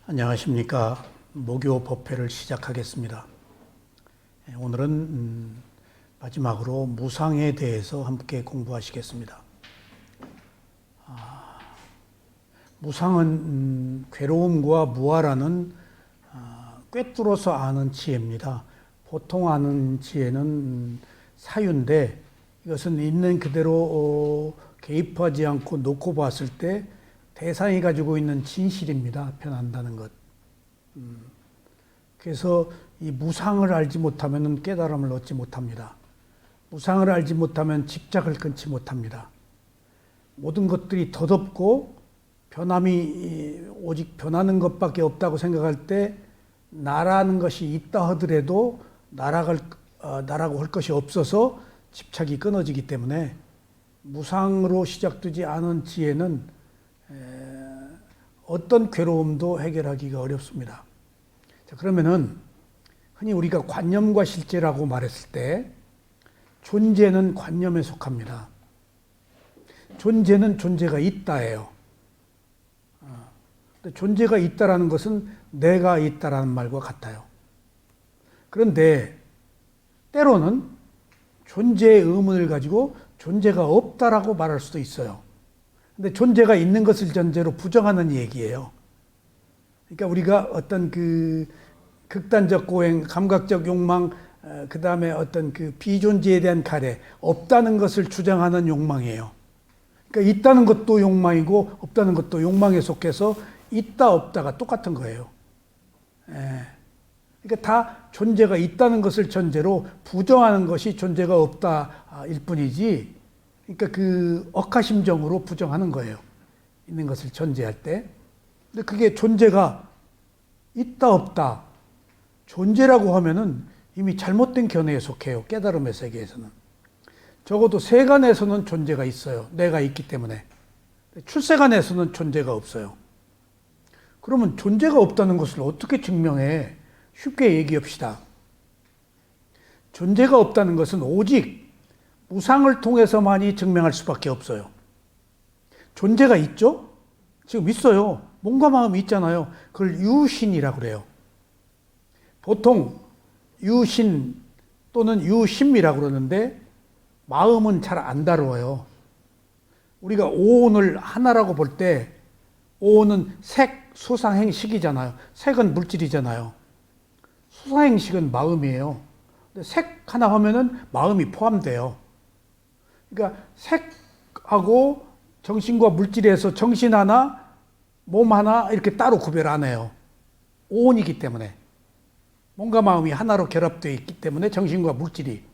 안녕하십니까. 목요 법회를 시작하겠습니다. 오늘은 마지막으로 무상에 대해서 함께 공부하시겠습니다. 무상은 괴로움과 무아라는 꿰뚫어서 아는 지혜입니다. 보통 아는 지혜는 사유인데 이것은 있는 그대로 개입하지 않고 놓고 봤을 때 대상이 가지고 있는 진실입니다. 변한다는 것. 그래서 이 무상을 알지 못하면 깨달음을 얻지 못합니다. 무상을 알지 못하면 집착을 끊지 못합니다. 모든 것들이 덧없고 변함이 오직 변하는 것밖에 없다고 생각할 때 나라는 것이 있다 하더라도 나라고 할 것이 없어서 집착이 끊어지기 때문에 무상으로 시작되지 않은 지혜는 어떤 괴로움도 해결하기가 어렵습니다. 자, 그러면은 흔히 우리가 관념과 실제라고 말했을 때 존재는 관념에 속합니다. 존재는 존재가 있다예요. 존재가 있다라는 것은 내가 있다라는 말과 같아요. 그런데 때로는 존재의 의문을 가지고 존재가 없다라고 말할 수도 있어요. 근데 존재가 있는 것을 전제로 부정하는 얘기예요. 그러니까 우리가 어떤 그 극단적 고행, 감각적 욕망, 그 다음에 어떤 그 비존재에 대한 갈해, 없다는 것을 주장하는 욕망이에요. 그러니까 있다는 것도 욕망이고 없다는 것도 욕망에 속해서 있다 없다가 똑같은 거예요. 그러니까 다 존재가 있다는 것을 전제로 부정하는 것이 존재가 없다일 뿐이지, 그러니까 그 억하심정으로 부정하는 거예요. 있는 것을 전제할 때. 근데 그게 존재가 있다 없다. 존재라고 하면은 이미 잘못된 견해에 속해요. 깨달음의 세계에서는. 적어도 세간에서는 존재가 있어요. 내가 있기 때문에. 출세간에서는 존재가 없어요. 그러면 존재가 없다는 것을 어떻게 증명해? 쉽게 얘기합시다. 존재가 없다는 것은 오직 무상을 통해서만이 증명할 수밖에 없어요. 존재가 있죠? 지금 있어요. 몸과 마음이 있잖아요. 그걸 유신이라고 그래요. 보통 유신 또는 유심이라고 그러는데 마음은 잘 안 다루어요. 우리가 오온을 하나라고 볼 때 오온은 색, 수상행식이잖아요. 색은 물질이잖아요. 수상행식은 마음이에요. 근데 색 하나 하면은 마음이 포함돼요. 그러니까 색하고 정신과 물질에서 정신 하나, 몸 하나 이렇게 따로 구별 안 해요. 오온이기 때문에. 몸과 마음이 하나로 결합되어 있기 때문에 정신과 물질이.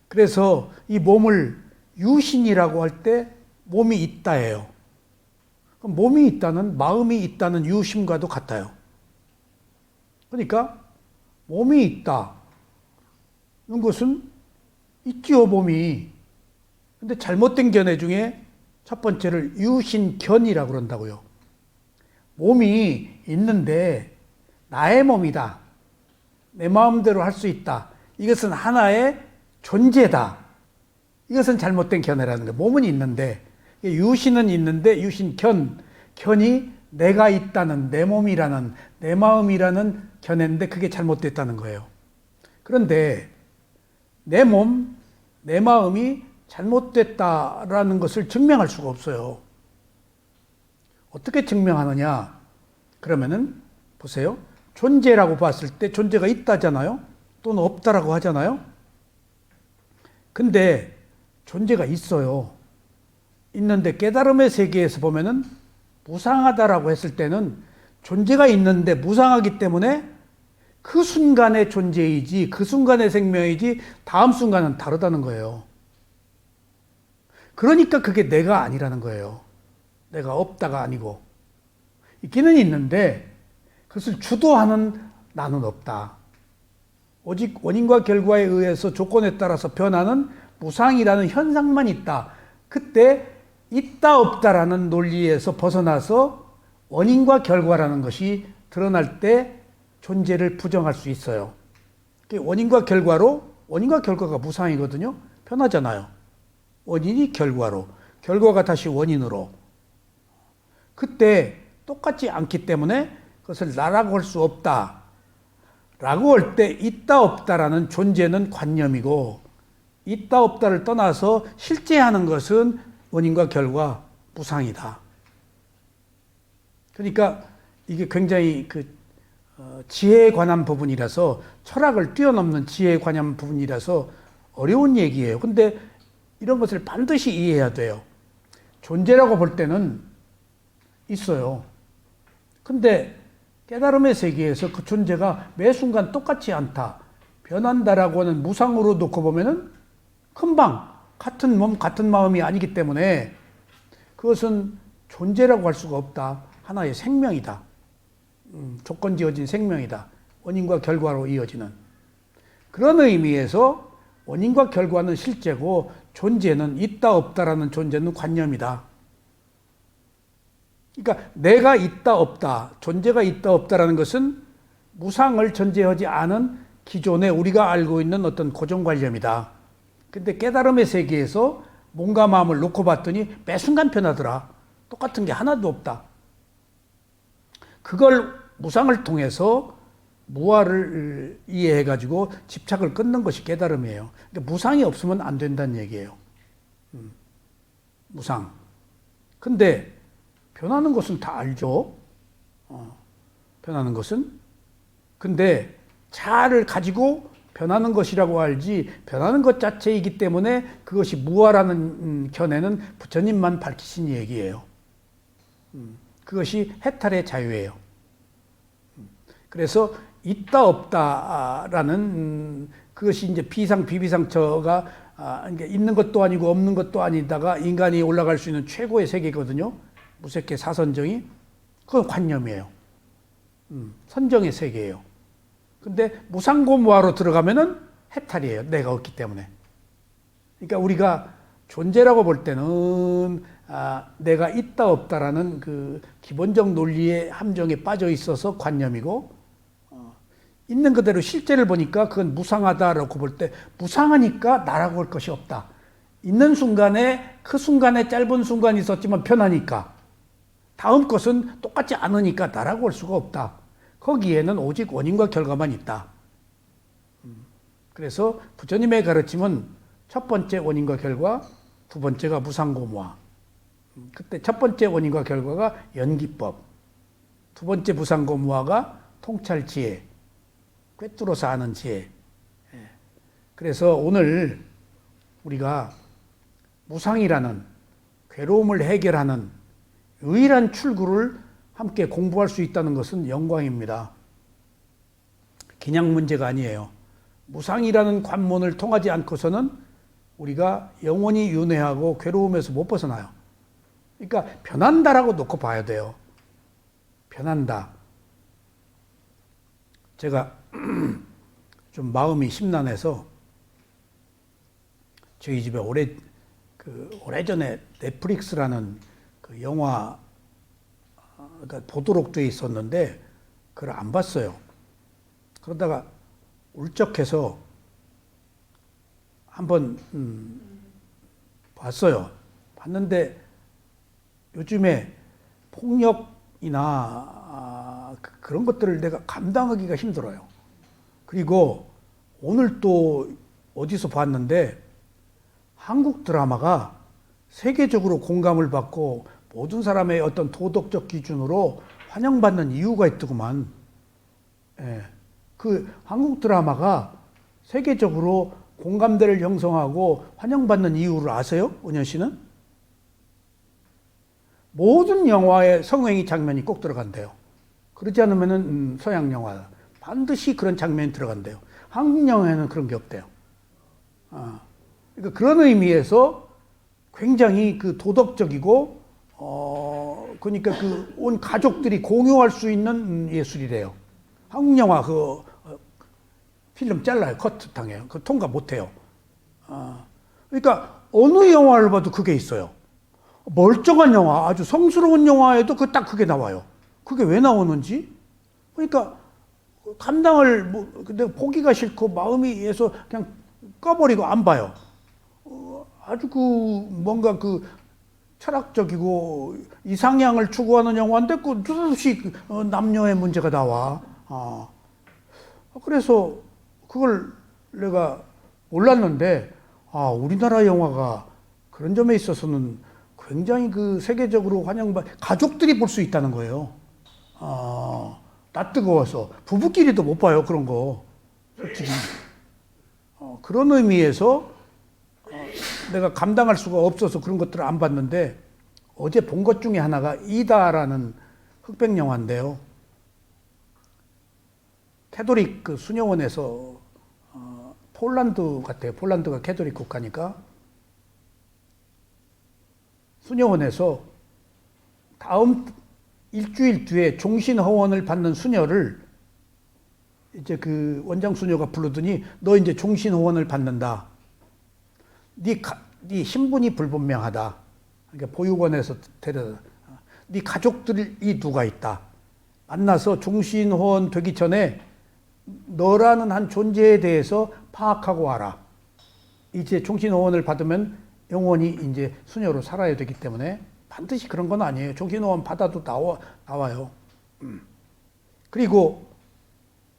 그래서 이 몸을 유신이라고 할 때 몸이 있다예요. 그럼 몸이 있다는, 마음이 있다는 유심과도 같아요. 그러니까 몸이 있다는 것은 있지요, 몸이. 근데 잘못된 견해 중에 첫 번째를 유신견이라고 그런다고요. 몸이 있는데 나의 몸이다. 내 마음대로 할 수 있다. 이것은 하나의 존재다. 이것은 잘못된 견해라는 거예요. 몸은 있는데, 유신은 있는데 견이 내가 있다는, 내 몸이라는, 내 마음이라는 견해인데 그게 잘못됐다는 거예요. 그런데 내 몸, 내 마음이 잘못됐다라는 것을 증명할 수가 없어요. 어떻게 증명하느냐? 그러면은 보세요. 존재라고 봤을 때 존재가 있다잖아요. 또는 없다라고 하잖아요. 근데 존재가 있어요. 있는데 깨달음의 세계에서 보면은 무상하다라고 했을 때는 존재가 있는데 무상하기 때문에 그 순간의 존재이지, 그 순간의 생명이지 다음 순간은 다르다는 거예요. 그러니까 그게 내가 아니라는 거예요. 내가 없다가 아니고. 있기는 있는데 그것을 주도하는 나는 없다. 오직 원인과 결과에 의해서 조건에 따라서 변하는 무상이라는 현상만 있다. 그때 있다 없다라는 논리에서 벗어나서 원인과 결과라는 것이 드러날 때 존재를 부정할 수 있어요. 원인과 결과가 무상이거든요. 변하잖아요. 원인이 결과로, 결과가 다시 원인으로. 그때 똑같지 않기 때문에 그것을 나라고 할 수 없다. 라고 할 때 있다 없다라는 존재는 관념이고 있다 없다를 떠나서 실제 하는 것은 원인과 결과 무상이다. 그러니까 이게 굉장히 지혜에 관한 부분이라서 철학을 뛰어넘는 지혜에 관한 부분이라서 어려운 얘기예요. 근데 이런 것을 반드시 이해해야 돼요. 존재라고 볼 때는 있어요. 근데 깨달음의 세계에서 그 존재가 매 순간 똑같지 않다. 변한다라고 하는 무상으로 놓고 보면은 금방 같은 몸, 같은 마음이 아니기 때문에 그것은 존재라고 할 수가 없다. 하나의 생명이다. 조건 지어진 생명이다. 원인과 결과로 이어지는. 그런 의미에서 원인과 결과는 실제고 존재는 있다 없다라는 존재는 관념이다. 그러니까 내가 있다 없다, 존재가 있다 없다라는 것은 무상을 전제하지 않은 기존에 우리가 알고 있는 어떤 고정관념이다. 근데 깨달음의 세계에서 몸과 마음을 놓고 봤더니 매 순간 변하더라. 똑같은 게 하나도 없다. 그걸 무상을 통해서 무아를 이해해가지고 집착을 끊는 것이 깨달음이에요. 그러니까 무상이 없으면 안 된다는 얘기예요. 무상. 근데 변하는 것은 다 알죠. 변하는 것은. 근데 자아를 가지고 변하는 것이라고 알지 변하는 것 자체이기 때문에 그것이 무아라는 견해는 부처님만 밝히신 얘기예요. 그것이 해탈의 자유예요. 그래서 있다 없다라는 그것이 이제 비상 비비상처가 그러니까 있는 것도 아니고 없는 것도 아니다가 인간이 올라갈 수 있는 최고의 세계거든요. 무색계 사선정이. 그건 관념이에요. 선정의 세계예요. 근데 무상고무화로 들어가면은 해탈이에요. 내가 없기 때문에. 그러니까 우리가 존재라고 볼 때는 내가 있다 없다라는 그 기본적 논리의 함정에 빠져 있어서 관념이고 있는 그대로 실제를 보니까 그건 무상하다라고 볼 때 무상하니까 나라고 할 것이 없다. 있는 순간에 그 순간에 짧은 순간이 있었지만 변하니까 다음 것은 똑같지 않으니까 나라고 할 수가 없다. 거기에는 오직 원인과 결과만 있다. 그래서 부처님의 가르침은 첫 번째 원인과 결과, 두 번째가 무상고무화. 그때 첫 번째 원인과 결과가 연기법, 두 번째 무상고무화가 통찰지혜, 꿰뚫어서 아는 지혜. 그래서 오늘 우리가 무상이라는 괴로움을 해결하는 유일한 출구를 함께 공부할 수 있다는 것은 영광입니다. 그냥 문제가 아니에요. 무상이라는 관문을 통하지 않고서는 우리가 영원히 윤회하고 괴로움에서 못 벗어나요. 그러니까 변한다라고 놓고 봐야 돼요. 변한다. 제가 좀 마음이 심란해서 저희 집에 오래전에 넷플릭스라는 그 영화 그러니까 보도록 돼 있었는데 그걸 안 봤어요. 그러다가 울적해서 한번 봤어요. 봤는데 요즘에 폭력이나 그런 것들을 내가 감당하기가 힘들어요. 그리고 오늘 또 어디서 봤는데 한국 드라마가 세계적으로 공감을 받고 모든 사람의 어떤 도덕적 기준으로 환영받는 이유가 있더구만. 예. 그 한국 드라마가 세계적으로 공감대를 형성하고 환영받는 이유를 아세요? 은현 씨는? 모든 영화에 성행위 장면이 꼭 들어간대요. 그렇지 않으면은 서양 영화 반드시 그런 장면이 들어간대요. 한국 영화에는 그런 게 없대요. 그러니까 그런 의미에서 굉장히 그 도덕적이고 그러니까 그 온 가족들이 공유할 수 있는 예술이래요. 한국 영화 필름 잘라요. 커트 당해요. 그 통과 못 해요. 그러니까 어느 영화를 봐도 그게 있어요. 멀쩡한 영화, 아주 성스러운 영화에도 딱 그게 나와요. 그게 왜 나오는지? 그러니까 감당을 내가 보기가 싫고 마음이 해서 그냥 꺼버리고 안 봐요. 아주 뭔가 철학적이고 이상향을 추구하는 영화인데 그 느닷없이 남녀의 문제가 나와. 그래서 그걸 내가 몰랐는데 우리나라 영화가 그런 점에 있어서는 굉장히 그 세계적으로 환영받 가족들이 볼 수 있다는 거예요. 나 뜨거워서 부부끼리도 못 봐요 그런 거 솔직히. 그런 의미에서 내가 감당할 수가 없어서 그런 것들을 안 봤는데 어제 본 것 중에 하나가 이다라는 흑백 영화인데요. 캐톨릭 그 수녀원에서 폴란드 같아요. 폴란드가 캐톨릭 국가니까 수녀원에서 다음 일주일 뒤에 종신 허원을 받는 수녀를 이제 그 원장 수녀가 부르더니 너 이제 종신 허원을 받는다. 네 신분이 불분명하다. 그러니까 보육원에서 데려다. 네 가족들이 누가 있다. 만나서 종신 허원 되기 전에 너라는 한 존재에 대해서 파악하고 와라. 이제 종신 허원을 받으면 영원히 이제 수녀로 살아야 되기 때문에 반드시 그런 건 아니에요. 종신 허원 받아도 나와요. 그리고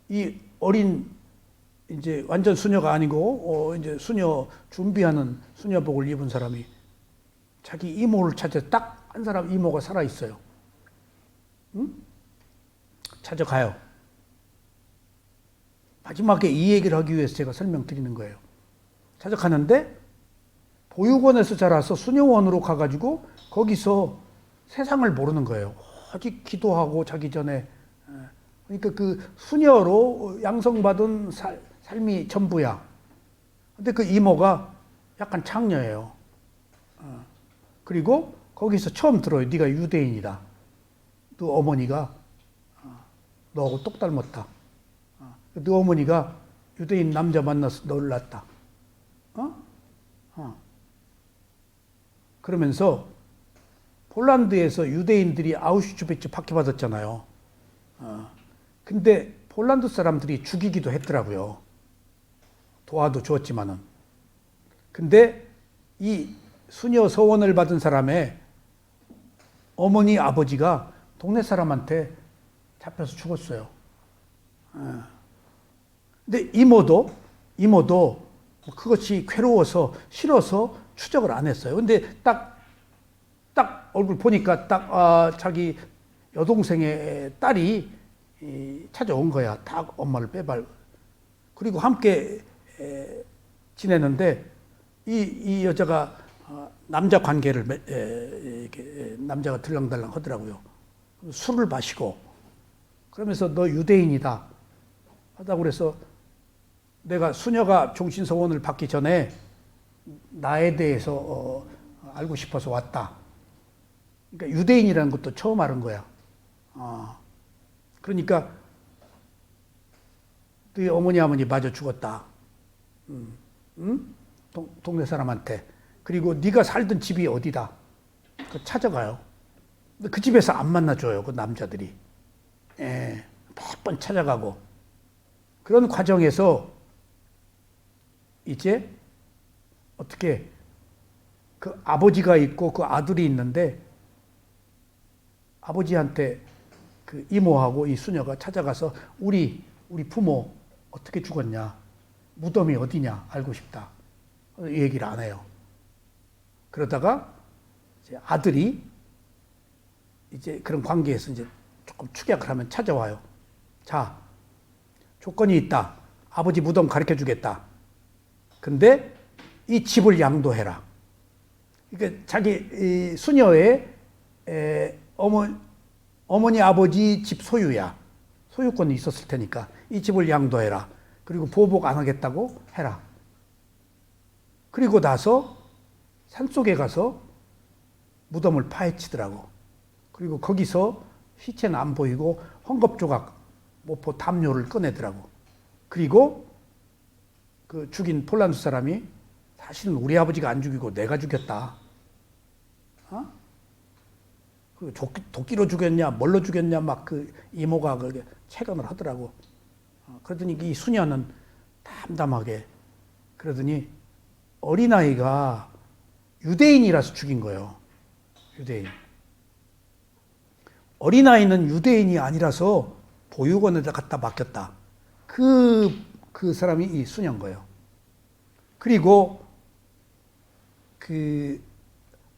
이 어린 이제 완전 수녀가 아니고 이제 수녀 준비하는 수녀복을 입은 사람이 자기 이모를 찾아 딱 한 사람 이모가 살아 있어요. 찾아가요. 마지막에 이 얘기를 하기 위해서 제가 설명드리는 거예요. 찾아가는데 보육원에서 자라서 수녀원으로 가가지고 거기서 세상을 모르는 거예요. 오직 기도하고 자기 전에. 그러니까 그 수녀로 양성받은 삶이 전부야. 근데 그 이모가 약간 창녀예요. 그리고 거기서 처음 들어요. 네가 유대인이다. 너 어머니가 너하고 똑 닮았다. 너 어머니가 유대인 남자 만나서 너를 낳았다. 그러면서 폴란드에서 유대인들이 아우슈비츠 박해받았잖아요. 근데 폴란드 사람들이 죽이기도 했더라고요. 도와도 주었지만은. 근데 이 수녀 서원을 받은 사람의 어머니 아버지가 동네 사람한테 잡혀서 죽었어요. 근데 이모도 그것이 괴로워서 싫어서 추적을 안 했어요. 근데 딱 얼굴 보니까 자기 여동생의 딸이 찾아온 거야. 딱 엄마를 빼발. 그리고 함께 지내는데 이 여자가 남자 관계를 남자가 들랑달랑 하더라고요. 술을 마시고 그러면서 너 유대인이다 하다고 그래서 내가 수녀가 종신서원을 받기 전에 나에 대해서 알고 싶어서 왔다. 그러니까 유대인이라는 것도 처음 알은 거야. 그러니까 네 어머니 아버지 마저 죽었다. 동네 사람한테. 그리고 네가 살던 집이 어디다. 찾아가요. 근데 그 집에서 안 만나줘요. 그 남자들이. 몇 번 찾아가고. 그런 과정에서 이제 어떻게 그 아버지가 있고 그 아들이 있는데 아버지한테 그 이모하고 이 수녀가 찾아가서 우리 부모 어떻게 죽었냐. 무덤이 어디냐 알고 싶다. 이 얘기를 안 해요. 그러다가 이제 아들이 이제 그런 관계에서 이제 조금 축약을 하면 찾아와요. 자, 조건이 있다. 아버지 무덤 가르쳐 주겠다. 근데 이 집을 양도해라. 그러니까 자기 수녀의 어머니 아버지 집 소유야. 소유권이 있었을 테니까 이 집을 양도해라. 그리고 보복 안 하겠다고 해라. 그리고 나서 산속에 가서 무덤을 파헤치더라고. 그리고 거기서 시체는 안 보이고 헝겊조각, 모포 담요를 꺼내더라고. 그리고 그 죽인 폴란드 사람이 사실은 우리 아버지가 안 죽이고 내가 죽였다. 그 도끼로 죽였냐, 뭘로 죽였냐, 막 그 이모가 그렇게 체감을 하더라고. 그러더니 이 수녀는 담담하게 그러더니 어린아이가 유대인이라서 죽인 거예요. 유대인. 어린아이는 유대인이 아니라서 보육원에다 갖다 맡겼다. 그 사람이 이 수녀인 거예요. 그리고 그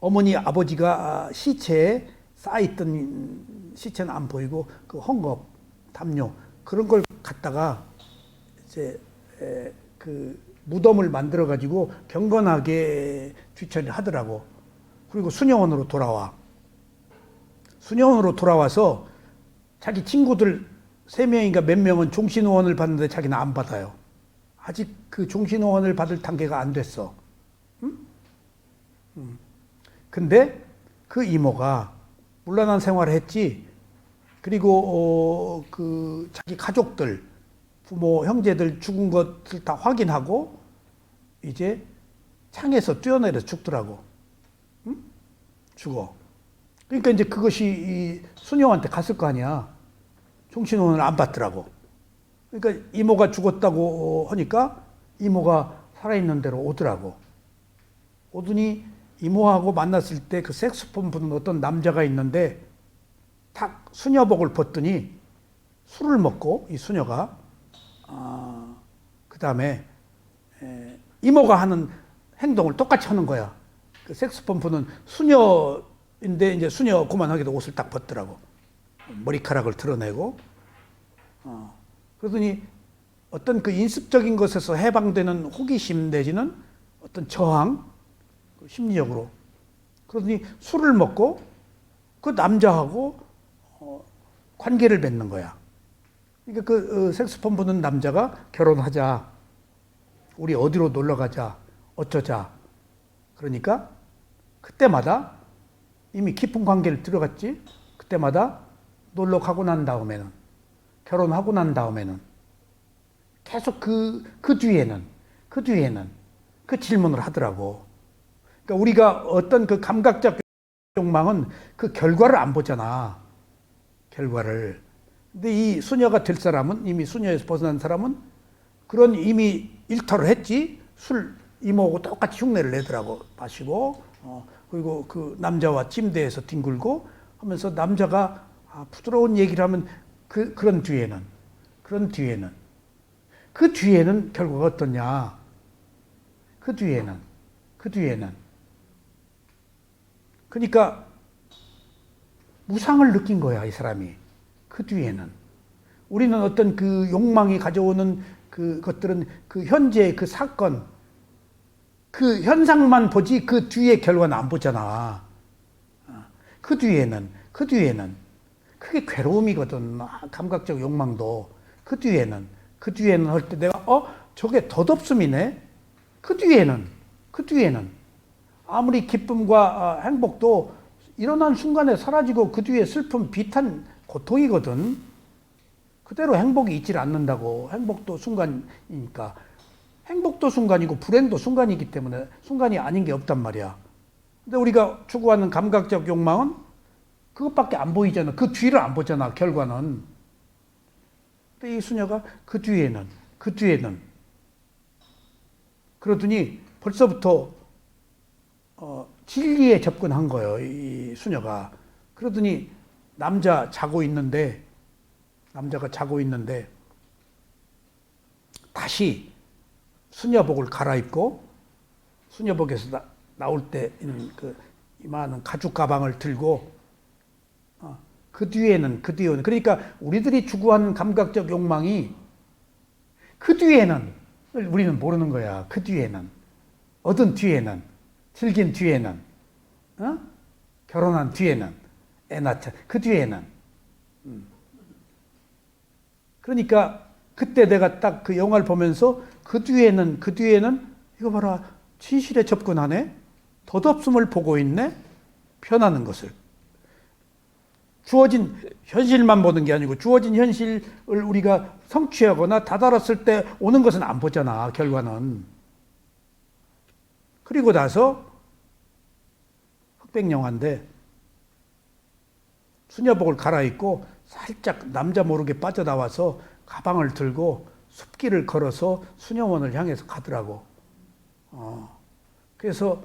어머니 아버지가 시체에 쌓여있던 시체는 안 보이고 그 헝겊, 담요 그런 걸 갖다가 이제 그 무덤을 만들어 가지고 경건하게 뒤처리를 하더라고. 그리고 수녀원으로 돌아와. 수녀원으로 돌아와서 자기 친구들 3명인가 몇 명은 종신호원을 받는데 자기는 안 받아요. 아직 그 종신호원을 받을 단계가 안 됐어. 응? 근데 그 이모가 문란한 생활을 했지. 그리고 그 자기 가족들, 부모, 형제들 죽은 것을 다 확인하고 이제 창에서 뛰어내려 죽더라고. 응? 죽어. 그러니까 이제 그것이 이 수녀한테 갔을 거 아니야. 종신호원을 안 받더라고. 그러니까 이모가 죽었다고 하니까 이모가 살아있는 대로 오더라고. 오더니 이모하고 만났을 때 그 색소폰 부는 어떤 남자가 있는데 탁 수녀복을 벗더니 술을 먹고 이 수녀가 그 다음에 이모가 하는 행동을 똑같이 하는 거야. 그 색소폰 부는 수녀인데 이제 수녀 그만하기도 옷을 딱 벗더라고. 머리카락을 드러내고 그러더니 어떤 그 인습적인 것에서 해방되는 호기심 내지는 어떤 저항 심리적으로 그러더니 술을 먹고 그 남자하고 관계를 맺는 거야. 그러니까 그 색소폰 부는 남자가 결혼하자, 우리 어디로 놀러 가자, 어쩌자. 그러니까 그때마다 이미 깊은 관계를 들어갔지. 그때마다 놀러 가고 난 다음에는, 결혼하고 난 다음에는 계속 그 뒤에는 그 질문을 하더라고. 그러니까 우리가 어떤 그 감각적 욕망은 그 결과를 안 보잖아. 결과를. 근데 이 수녀가 될 사람은, 이미 수녀에서 벗어난 사람은 그런 이미 일터를 했지. 술 이모하고 똑같이 흉내를 내더라고. 마시고 그리고 그 남자와 침대에서 뒹굴고 하면서 남자가 부드러운 얘기를 하면 그런 뒤에는 그 뒤에는 결과가 어떠냐. 그 뒤에는 그러니까 무상을 느낀 거야, 이 사람이. 그 뒤에는 우리는 어떤 그 욕망이 가져오는 그것들은 그 현재 그 사건, 그 현상만 보지 그 뒤에 결과는 안 보잖아. 그 뒤에는 그게 괴로움이거든. 감각적 욕망도. 그 뒤에는 할 때 내가 저게 덧없음이네. 그 뒤에는 아무리 기쁨과 행복도 일어난 순간에 사라지고 그 뒤에 슬픔, 비탄, 고통이거든. 그대로 행복이 있질 않는다고. 행복도 순간이니까. 행복도 순간이고 불행도 순간이기 때문에 순간이 아닌 게 없단 말이야. 근데 우리가 추구하는 감각적 욕망은 그것밖에 안 보이잖아. 그 뒤를 안 보잖아, 결과는. 근데 이 수녀가 그 뒤에는 그러더니 벌써부터 진리에 접근한 거예요, 이 수녀가. 그러더니 남자가 자고 있는데 다시 수녀복을 갈아입고 수녀복에서 나올 때 그 이만한 가죽 가방을 들고 그 뒤에는 그러니까 우리들이 추구하는 감각적 욕망이 그 뒤에는 우리는 모르는 거야. 그 뒤에는 얻은 뒤에는 즐긴 뒤에는 결혼한 뒤에는 애 낳자 그 뒤에는 그러니까 그때 내가 딱 그 영화를 보면서 그 뒤에는 이거 봐라 진실에 접근하네. 덧없음을 보고 있네. 변하는 것을. 주어진 현실만 보는 게 아니고 주어진 현실을 우리가 성취하거나 다다랐을 때 오는 것은 안 보잖아, 결과는. 그리고 나서 흑백 영화인데 수녀복을 갈아입고 살짝 남자 모르게 빠져나와서 가방을 들고 숲길을 걸어서 수녀원을 향해서 가더라고. 그래서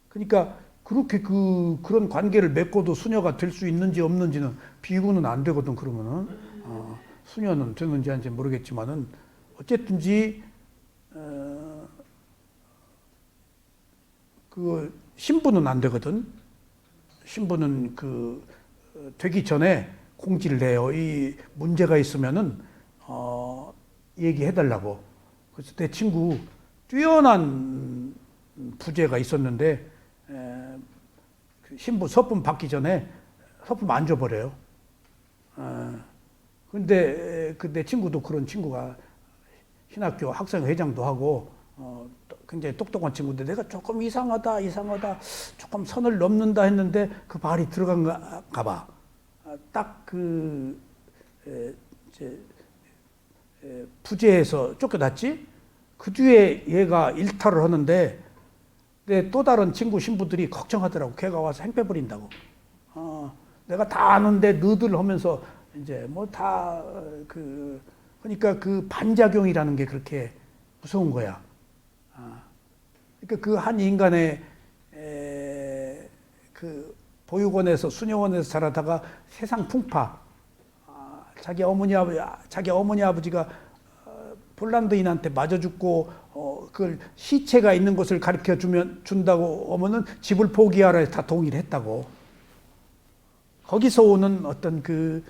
그러니까 그렇게 그런 관계를 맺고도 수녀가 될 수 있는지 없는지는 비구는 안 되거든. 그러면은 수녀는 되는지 아닌지 모르겠지만은 어쨌든지 그 신부는 안 되거든. 신부는 되기 전에 공지를 해요. 이 문제가 있으면은 얘기해달라고. 그래서 내 친구 뛰어난 부재가 있었는데 신부 서품 받기 전에 서품 안 줘버려요. 근데 내 친구도 그런 친구가 신학교 학생회장도 하고 굉장히 똑똑한 친구인데 내가 조금 이상하다 조금 선을 넘는다 했는데 그 말이 들어간가 봐. 딱 부재에서 쫓겨났지. 그 뒤에 얘가 일탈을 하는데 또 다른 친구 신부들이 걱정하더라고. 걔가 와서 행패 부린다고. 내가 다 아는데 너들 하면서 이제 뭐 다 그러니까 그 반작용이라는 게 그렇게 무서운 거야. 그러니까 그 한 인간의 그 보육원에서 수녀원에서 자라다가 세상 풍파, 자기 어머니 아버지가 폴란드인한테 맞아 죽고 그걸 시체가 있는 곳을 가르쳐 준다고 하면은 집을 포기하라 해서 다 동의를 했다고. 거기서 오는 어떤 그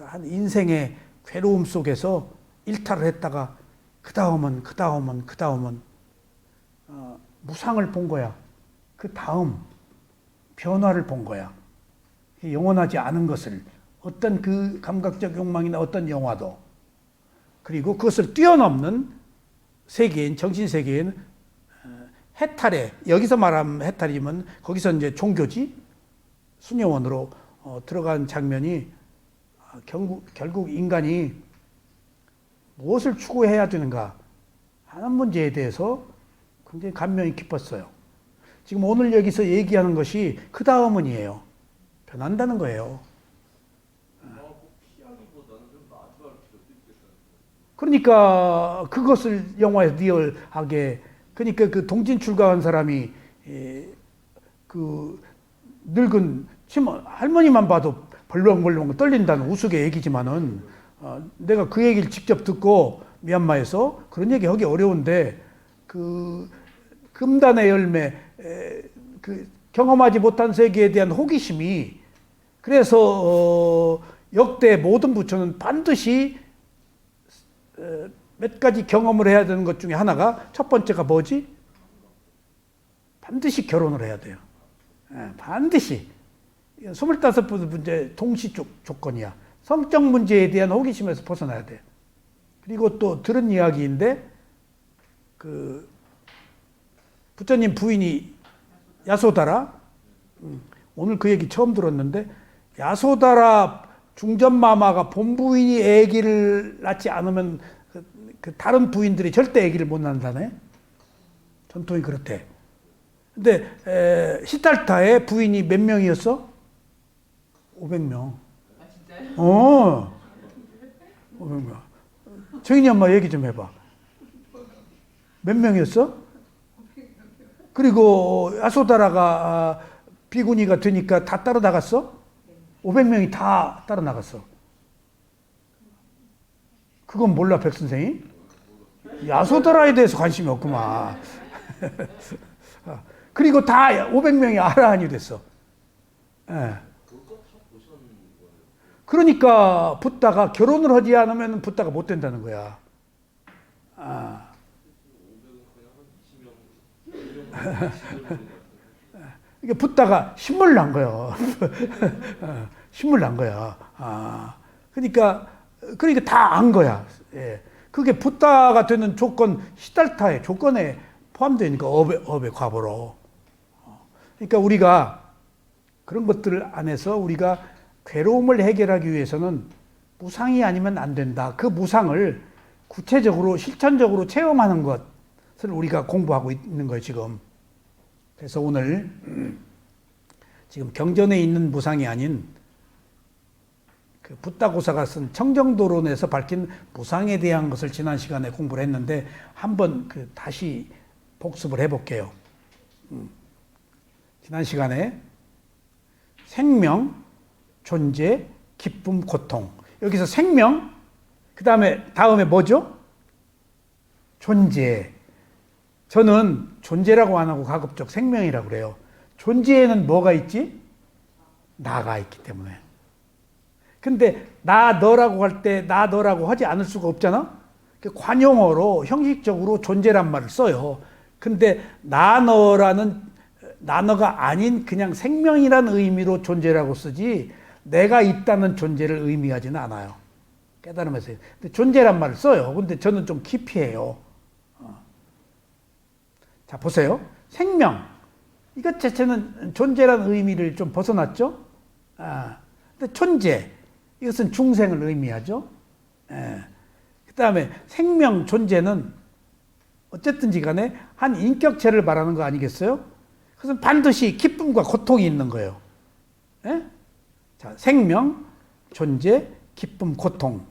한 인생의 괴로움 속에서 일탈을 했다가 그 다음은 무상을 본 거야. 그 다음 변화를 본 거야. 영원하지 않은 것을 어떤 그 감각적 욕망이나 어떤 영화도 그리고 그것을 뛰어넘는 세계인 정신세계인 해탈에 여기서 말하면 해탈이면 거기서 이제 종교지 수녀원으로 들어간 장면이 결국 인간이 무엇을 추구해야 되는가 하는 문제에 대해서 굉장히 감명이 깊었어요. 지금 오늘 여기서 얘기하는 것이 그 다음은이에요. 변한다는 거예요. 그러니까 그것을 영화에서 리얼하게 그러니까 그 동진 출가한 사람이 그 늙은 할머니만 봐도 벌렁벌렁 떨린다는 우스개 얘기지만은 내가 그 얘기를 직접 듣고 미얀마에서 그런 얘기 하기 어려운데 그 금단의 열매 그 경험하지 못한 세계에 대한 호기심이 그래서 역대 모든 부처는 반드시 몇 가지 경험을 해야 되는 것 중에 하나가 첫 번째가 뭐지? 반드시 결혼을 해야 돼요. 반드시. 25문제 동시 조건이야. 성적 문제에 대한 호기심에서 벗어나야 돼. 그리고 또 들은 이야기인데 그 부처님 부인이 야소다라 오늘 그 얘기 처음 들었는데 야소다라 중전마마가 본부인이 아기를 낳지 않으면 그 다른 부인들이 절대 아기를 못 낳는다네. 전통이 그렇대. 근데 시달타의 부인이 몇 명이었어? 500명. 아 진짜요? 500명. 정인이 엄마 얘기 좀 해봐. 몇 명이었어? 그리고 야소다라가 비구니가 되니까 다 따로 나갔어? 500명이 다 따로 나갔어. 그건 몰라, 백 선생이? 야소다라에 대해서 관심이 없구만. 그리고 다 500명이 아라한이 됐어. 예. 그러니까 붓다가 결혼을 하지 않으면 붓다가 못 된다는 거야. 이게 붓다가 신물 난 거야. 신물 난 거야. 그러니까 다 안 거야. 예. 그게 붓다가 되는 조건, 시달타의 조건에 포함되니까 업의 과보로. 그러니까 우리가 그런 것들 안에서 우리가 괴로움을 해결하기 위해서는 무상이 아니면 안 된다. 그 무상을 구체적으로 실천적으로 체험하는 것을 우리가 공부하고 있는 거예요, 지금. 그래서 오늘 지금 경전에 있는 무상이 아닌 그 붓다고사가 쓴 청정도론에서 밝힌 무상에 대한 것을 지난 시간에 공부를 했는데 한번 다시 복습을 해볼게요. 지난 시간에 생명, 존재, 기쁨, 고통. 여기서 생명, 다음에 뭐죠? 존재. 저는 존재라고 안 하고 가급적 생명이라고 그래요. 존재에는 뭐가 있지? 나가 있기 때문에. 근데 나 너라고 할 때 나 너라고 하지 않을 수가 없잖아. 관용어로 형식적으로 존재란 말을 써요. 근데 나 너가 아닌 그냥 생명이란 의미로 존재라고 쓰지 내가 있다는 존재를 의미하지는 않아요. 깨달으면서. 근데 존재란 말을 써요. 근데 저는 좀 깊이 해요. 자, 보세요. 생명. 이것 자체는 존재란 의미를 좀 벗어났죠? 근데 존재. 이것은 중생을 의미하죠? 그 다음에 생명, 존재는 어쨌든지 간에 한 인격체를 말하는 거 아니겠어요? 그것은 반드시 기쁨과 고통이 있는 거예요. 예? 자, 생명, 존재, 기쁨, 고통.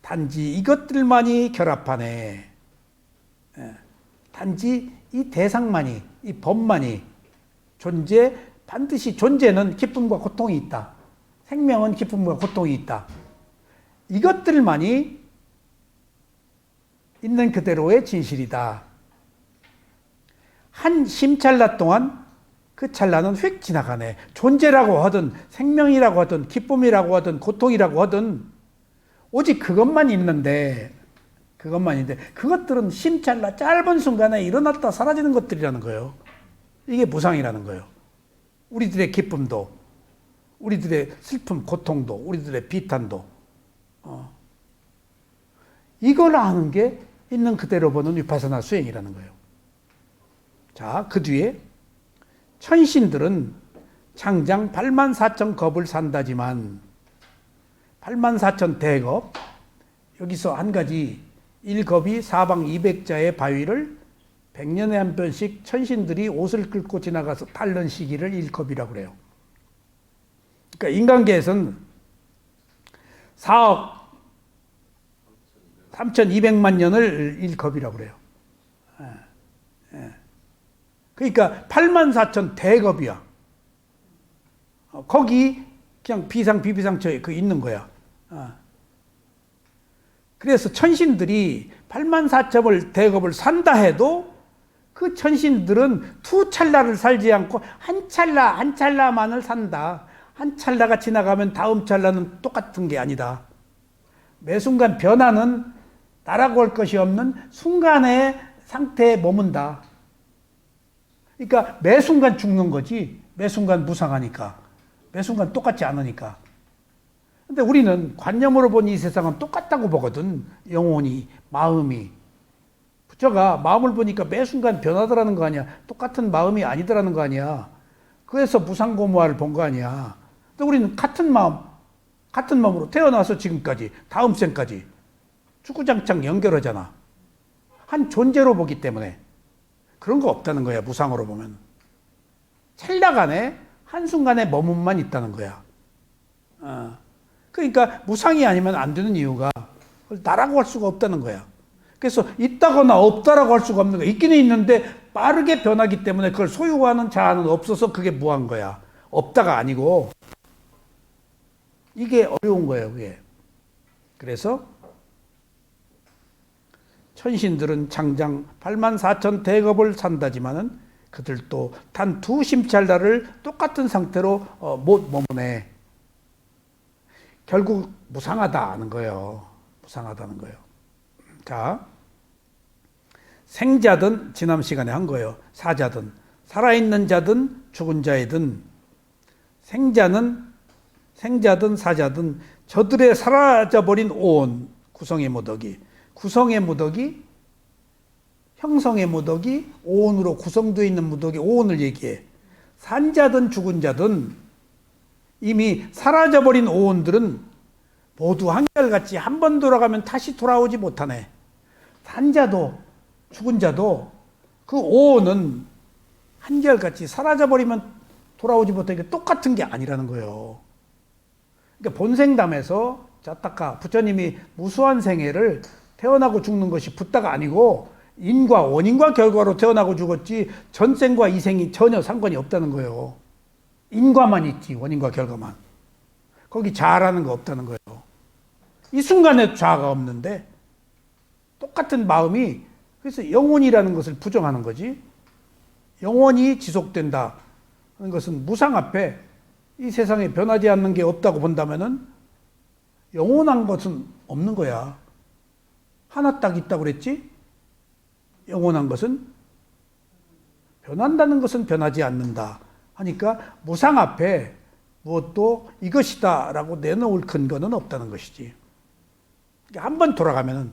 단지 이것들만이 결합하네. 예. 단지 이 대상만이, 이 법만이 반드시 존재는 기쁨과 고통이 있다. 생명은 기쁨과 고통이 있다. 이것들만이 있는 그대로의 진실이다. 한 심찰나 동안 그 찰나는 휙 지나가네. 존재라고 하든 생명이라고 하든 기쁨이라고 하든 고통이라고 하든 오직 그것만 있는데 그것들은 심찰나 짧은 순간에 일어났다 사라지는 것들이라는 거예요. 이게 무상이라는 거예요. 우리들의 기쁨도 우리들의 슬픔, 고통도 우리들의 비탄도 이걸 아는 게 있는 그대로 보는 위파사나 수행이라는 거예요. 자, 그 뒤에 천신들은 장장 84,000 겁을 산다지만 84,000 대겁 여기서 한 가지 1겁이 사방 200자의 바위를 100년에 한 번씩 천신들이 옷을 끌고 지나가서 닳는 시기를 1겁이라고 그래요. 그러니까 인간계에서는 4억 3,200만 년을 1겁이라고 그래요. 그러니까 84,000 대겁이야. 거기 그냥 비비상처에 있는 거야. 그래서 천신들이 84,000 대겁을 산다 해도 그 천신들은 두 찰나를 살지 않고 한 찰나만을 산다. 한 찰나가 지나가면 다음 찰나는 똑같은 게 아니다. 매 순간 변화는 나라고 할 것이 없는 순간의 상태에 머문다. 그러니까 매 순간 죽는 거지. 매 순간 무상하니까. 매 순간 똑같지 않으니까. 근데 우리는 관념으로 본 이 세상은 똑같다고 보거든. 영혼이, 마음이. 부처가 마음을 보니까 매 순간 변하더라는 거 아니야. 똑같은 마음이 아니더라는 거 아니야. 그래서 무상고무화를 본 거 아니야. 근데 우리는 같은 마음으로 태어나서 지금까지, 다음 생까지 주구장창 연결하잖아. 한 존재로 보기 때문에. 그런 거 없다는 거야, 무상으로 보면. 찰나간에 한순간에 머문만 있다는 거야. 그러니까 무상이 아니면 안 되는 이유가 나라고 할 수가 없다는 거야. 그래서 있다거나 없다라고 할 수가 없는 거야. 있기는 있는데 빠르게 변하기 때문에 그걸 소유하는 자아는 없어서 그게 무한 거야. 없다가 아니고. 이게 어려운 거예요, 그게. 그래서 천신들은 장장 84,000 대겁을 산다지만은 그들도 단 두 심찰나를 똑같은 상태로 못 머무네. 결국 무상하다는 거예요. 무상하다는 거예요. 자, 생자든 지난 시간에 한 거예요. 사자든 살아있는 자든 죽은 자이든 생자든 사자든 저들의 사라져버린 오온 구성의 무더기 형성의 무더기 오온으로 구성되어 있는 무더기 오온을 얘기해. 산자든 죽은 자든 이미 사라져버린 오온들은 모두 한결같이 한 번 돌아가면 다시 돌아오지 못하네. 산자도 죽은 자도 그 오온은 한결같이 사라져버리면 돌아오지 못하니까 똑같은 게 아니라는 거예요. 그러니까 본생담에서 자타카 부처님이 무수한 생애를 태어나고 죽는 것이 붓다가 아니고 인과 원인과 결과로 태어나고 죽었지 전생과 이생이 전혀 상관이 없다는 거예요. 인과만 있지 원인과 결과만. 거기 자아라는 거 없다는 거예요. 이 순간에 자아가 없는데 똑같은 마음이 그래서 영혼이라는 것을 부정하는 거지. 영원히 지속된다 하는 것은 무상 앞에 이 세상에 변하지 않는 게 없다고 본다면은 영원한 것은 없는 거야. 하나 딱 있다고 그랬지? 영원한 것은 변한다는 것은 변하지 않는다 하니까 무상 앞에 무엇도 이것이다 라고 내놓을 근거는 없다는 것이지. 한 번 돌아가면은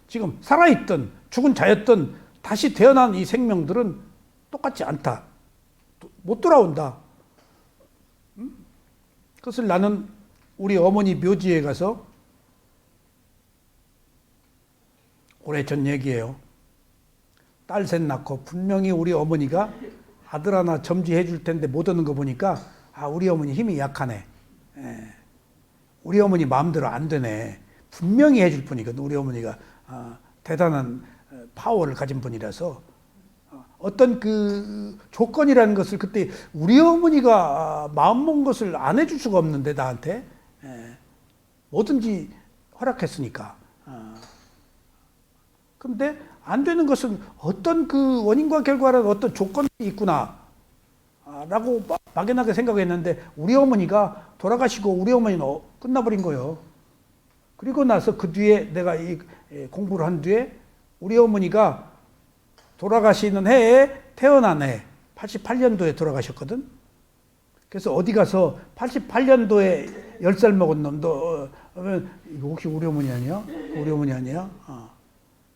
지금 살아있던 죽은 자였던 다시 태어난 이 생명들은 똑같지 않다. 못 돌아온다. 그것을 나는 우리 어머니 묘지에 가서 오래전 얘기예요. 딸 셋 낳고 분명히 우리 어머니가 아들 하나 점지해 줄 텐데 못 오는 거 보니까 우리 어머니 힘이 약하네. 우리 어머니 마음대로 안 되네. 분명히 해줄 분이거든. 우리 어머니가 대단한 파워를 가진 분이라서 어떤 그 조건이라는 것을 그때 우리 어머니가 마음 먹은 것을 안 해줄 수가 없는데 나한테 뭐든지 허락했으니까. 그런데 안 되는 것은 어떤 그 원인과 결과라는 어떤 조건이 있구나 라고 막연하게 생각했는데 우리 어머니가 돌아가시고 우리 어머니는 끝나버린 거예요. 그리고 나서 그 뒤에 내가 이 공부를 한 뒤에 우리 어머니가 돌아가시는 해에 태어난 해 88년도에 돌아가셨거든. 그래서 어디 가서 88년도에 10살 먹은 놈도 이거 혹시 우리 어머니 아니야? 우리 어머니 아니야?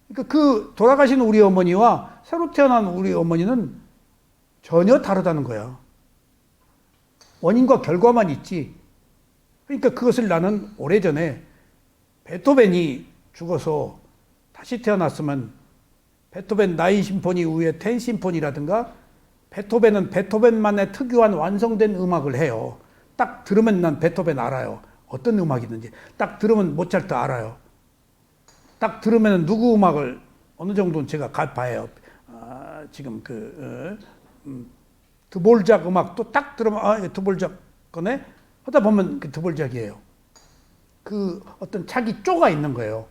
그러니까 그 돌아가신 우리 어머니와 새로 태어난 우리 어머니는 전혀 다르다는 거야. 원인과 결과만 있지. 그러니까 그것을 나는 오래전에 베토벤이 죽어서 다시 태어났으면 베토벤 9 심포니 이후에 10 심포니라든가 베토벤은 베토벤만의 특유한 완성된 음악을 해요. 딱 들으면 난 베토벤 알아요. 어떤 음악이든지. 딱 들으면 모차르트 알아요. 딱 들으면 누구 음악을 어느 정도는 제가 봐요. 지금 드볼작 음악도 딱 들으면 드볼작 거네? 하다 보면 그 드볼작이에요. 그 어떤 자기 쪼가 있는 거예요.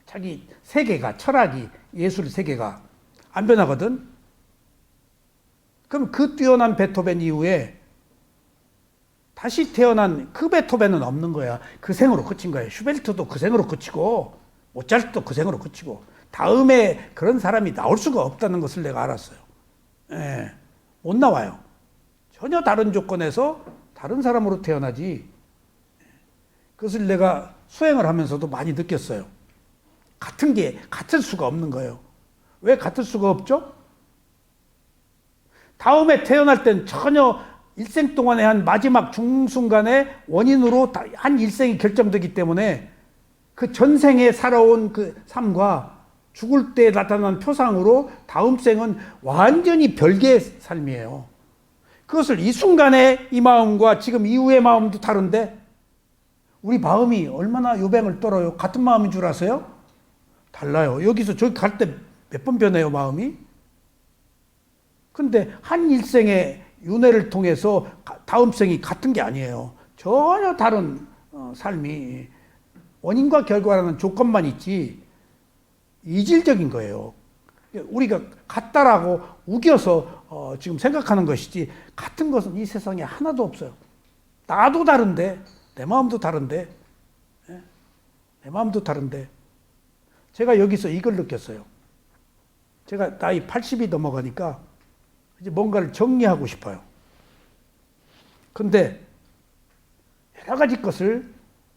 자기 세계가, 철학이, 예술 세계가 안 변하거든. 그럼 그 뛰어난 베토벤 이후에 다시 태어난 그 베토벤은 없는 거야. 그 생으로 그친 거예요. 슈베르트도 그 생으로 그치고 모차르트도 그 생으로 그치고 다음에 그런 사람이 나올 수가 없다는 것을 내가 알았어요. 못 나와요. 전혀 다른 조건에서 다른 사람으로 태어나지. 그것을 내가 수행을 하면서도 많이 느꼈어요. 같은 게 같을 수가 없는 거예요. 왜 같을 수가 없죠? 다음에 태어날 땐 전혀 일생 동안의 한 마지막 중순간의 원인으로 한 일생이 결정되기 때문에 그 전생에 살아온 그 삶과 죽을 때 나타난 표상으로 다음 생은 완전히 별개의 삶이에요. 그것을 이 순간에 이 마음과 지금 이후의 마음도 다른데 우리 마음이 얼마나 요뱅을 떨어요. 같은 마음인 줄 아세요? 달라요. 여기서 저기 갈 때 몇 번 변해요, 마음이? 근데 한 일생의 윤회를 통해서 다음 생이 같은 게 아니에요. 전혀 다른 삶이 원인과 결과라는 조건만 있지 이질적인 거예요. 우리가 같다라고 우겨서 지금 생각하는 것이지 같은 것은 이 세상에 하나도 없어요. 나도 다른데 내 마음도 다른데 내 마음도 다른데 제가 여기서 이걸 느꼈어요. 제가 나이 80이 넘어가니까 이제 뭔가를 정리하고 싶어요. 근데 여러 가지 것을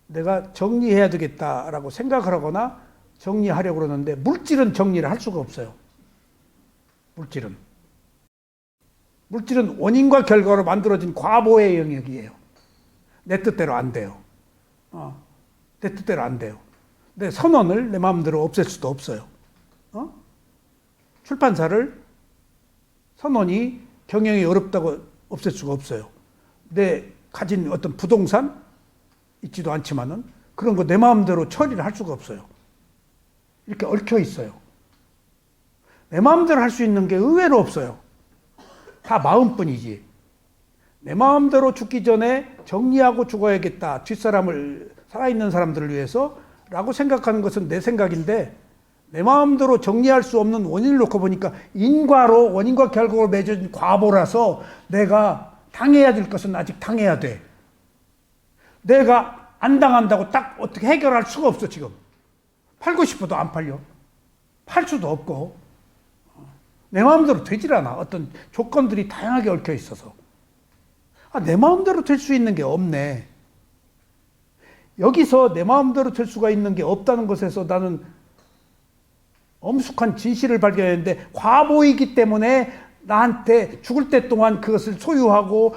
내가 정리해야 되겠다라고 생각을 하거나 정리하려고 그러는데 물질은 정리를 할 수가 없어요. 물질은 원인과 결과로 만들어진 과보의 영역이에요. 내 뜻대로 안 돼요. 내 뜻대로 안 돼요. 내 선언을 내 마음대로 없앨 수도 없어요. 출판사를 선언이 경영이 어렵다고 없앨 수가 없어요. 내 가진 어떤 부동산 있지도 않지만은 그런 거 내 마음대로 처리를 할 수가 없어요. 이렇게 얽혀 있어요. 내 마음대로 할 수 있는 게 의외로 없어요. 다 마음뿐이지. 내 마음대로 죽기 전에 정리하고 죽어야겠다. 뒷사람을, 살아있는 사람들을 위해서 라고 생각하는 것은 내 생각인데, 내 마음대로 정리할 수 없는 원인을 놓고 보니까 인과로, 원인과 결과로 맺어진 과보라서 내가 당해야 될 것은 아직 당해야 돼. 내가 안 당한다고 딱 어떻게 해결할 수가 없어, 지금. 팔고 싶어도 안 팔려. 팔 수도 없고. 내 마음대로 되질 않아. 어떤 조건들이 다양하게 얽혀 있어서. 내 마음대로 될 수 있는 게 없네. 여기서 내 마음대로 될 수가 있는 게 없다는 것에서 나는 엄숙한 진실을 발견했는데, 과보이기 때문에 나한테 죽을 때 동안 그것을 소유하고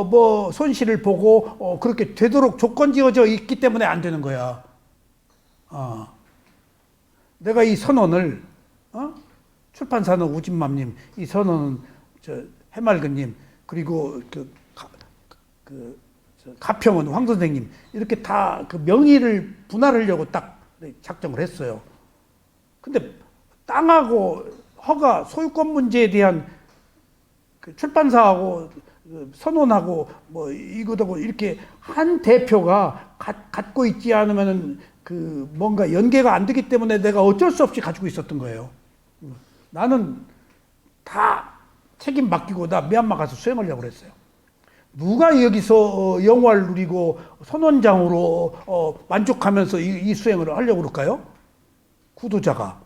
뭐 손실을 보고 그렇게 되도록 조건 지어져 있기 때문에 안 되는 거야. 내가 이 선언을 출판사는 우진맘님, 이 선언은 해맑은님, 그리고 가평은 황 선생님, 이렇게 다 그 명의를 분할하려고 딱 작정을 했어요. 근데 땅하고 허가, 소유권 문제에 대한 그 출판사하고 선언하고 뭐 이거하고 이렇게 한 대표가 갖고 있지 않으면은 그 뭔가 연계가 안 되기 때문에 내가 어쩔 수 없이 가지고 있었던 거예요. 나는 다 책임 맡기고 나 미얀마 가서 수행하려고 그랬어요. 누가 여기서 영화를 누리고 선원장으로 만족하면서 이 수행을 하려고 그럴까요? 구도자가.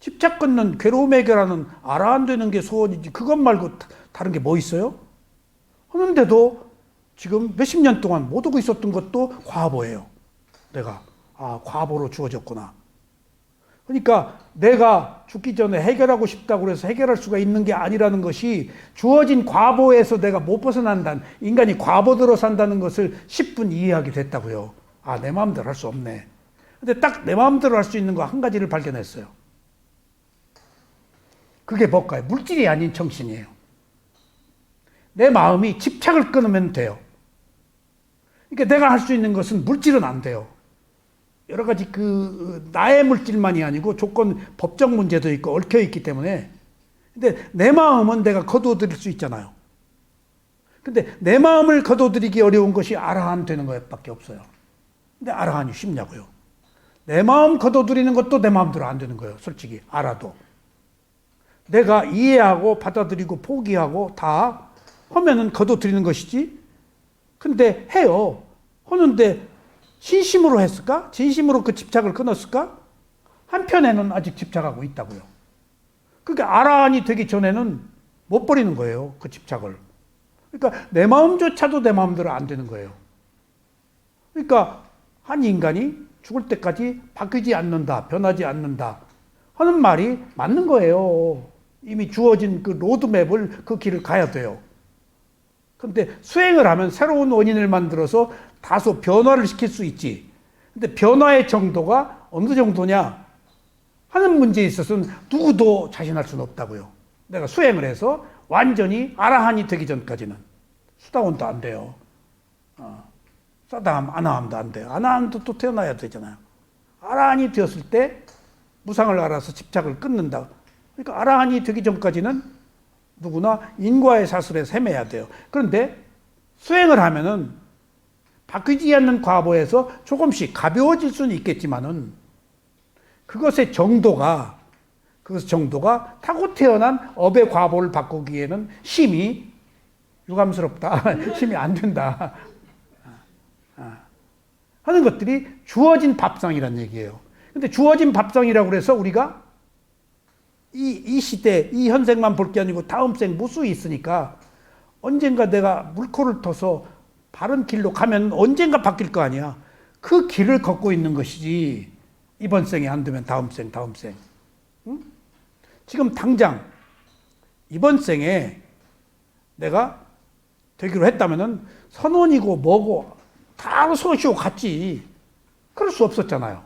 집착 끊는 괴로움 해결하는 알아안 되는 게 소원이지, 그것 말고 다른 게 뭐 있어요? 하는데도 지금 몇십 년 동안 못 오고 있었던 것도 과보예요. 내가 과보로 주어졌구나. 그러니까 내가 죽기 전에 해결하고 싶다고 해서 해결할 수가 있는 게 아니라는 것이, 주어진 과보에서 내가 못 벗어난다는, 인간이 과보대로 산다는 것을 10분 이해하게 됐다고요. 내 마음대로 할 수 없네. 근데 딱 내 마음대로 할 수 있는 거 한 가지를 발견했어요. 그게 뭘까요? 물질이 아닌 정신이에요. 내 마음이 집착을 끊으면 돼요. 그러니까 내가 할 수 있는 것은 물질은 안 돼요. 여러 가지 나의 물질만이 아니고 조건, 법적 문제도 있고 얽혀 있기 때문에. 근데 내 마음은 내가 거두어들일 수 있잖아요. 근데 내 마음을 거두어들이기 어려운 것이 아라한 되는 것밖에 없어요. 근데 아라한이 쉽냐고요. 내 마음 거두어들이는 것도 내 마음대로 안 되는 거예요. 솔직히 알아도. 내가 이해하고 받아들이고 포기하고 다 하면은 거둬들이는 것이지. 근데 해요. 하는데 진심으로 했을까? 진심으로 그 집착을 끊었을까? 한편에는 아직 집착하고 있다고요. 그러니까 아라한이 되기 전에는 못 버리는 거예요. 그 집착을. 그러니까 내 마음조차도 내 마음대로 안 되는 거예요. 그러니까 한 인간이 죽을 때까지 바뀌지 않는다, 변하지 않는다 하는 말이 맞는 거예요. 이미 주어진 그 로드맵을, 그 길을 가야 돼요. 근데 수행을 하면 새로운 원인을 만들어서 다소 변화를 시킬 수 있지. 근데 변화의 정도가 어느 정도냐 하는 문제에 있어서는 누구도 자신할 수는 없다고요. 내가 수행을 해서 완전히 아라한이 되기 전까지는. 수다원도 안 돼요. 사다함, 아나함도 안 돼요. 아나함도 또 태어나야 되잖아요. 아라한이 되었을 때 무상을 알아서 집착을 끊는다. 그러니까 아라한이 되기 전까지는 누구나 인과의 사슬에 헤매야 돼요. 그런데 수행을 하면은 바뀌지 않는 과보에서 조금씩 가벼워질 수는 있겠지만은 그것의 정도가 타고 태어난 업의 과보를 바꾸기에는 힘이 유감스럽다. 힘이 안 된다. 하는 것들이 주어진 밥상이란 얘기예요. 근데 주어진 밥상이라고 해서 우리가 이 시대, 이 현생만 볼 게 아니고 다음 생 무수히 있으니까 언젠가 내가 물꼬를 터서 바른 길로 가면 언젠가 바뀔 거 아니야. 그 길을 걷고 있는 것이지. 이번 생에 안 되면 다음 생. 응? 지금 당장 이번 생에 내가 되기로 했다면은 선원이고 뭐고 다 소시오 갔지. 그럴 수 없었잖아요.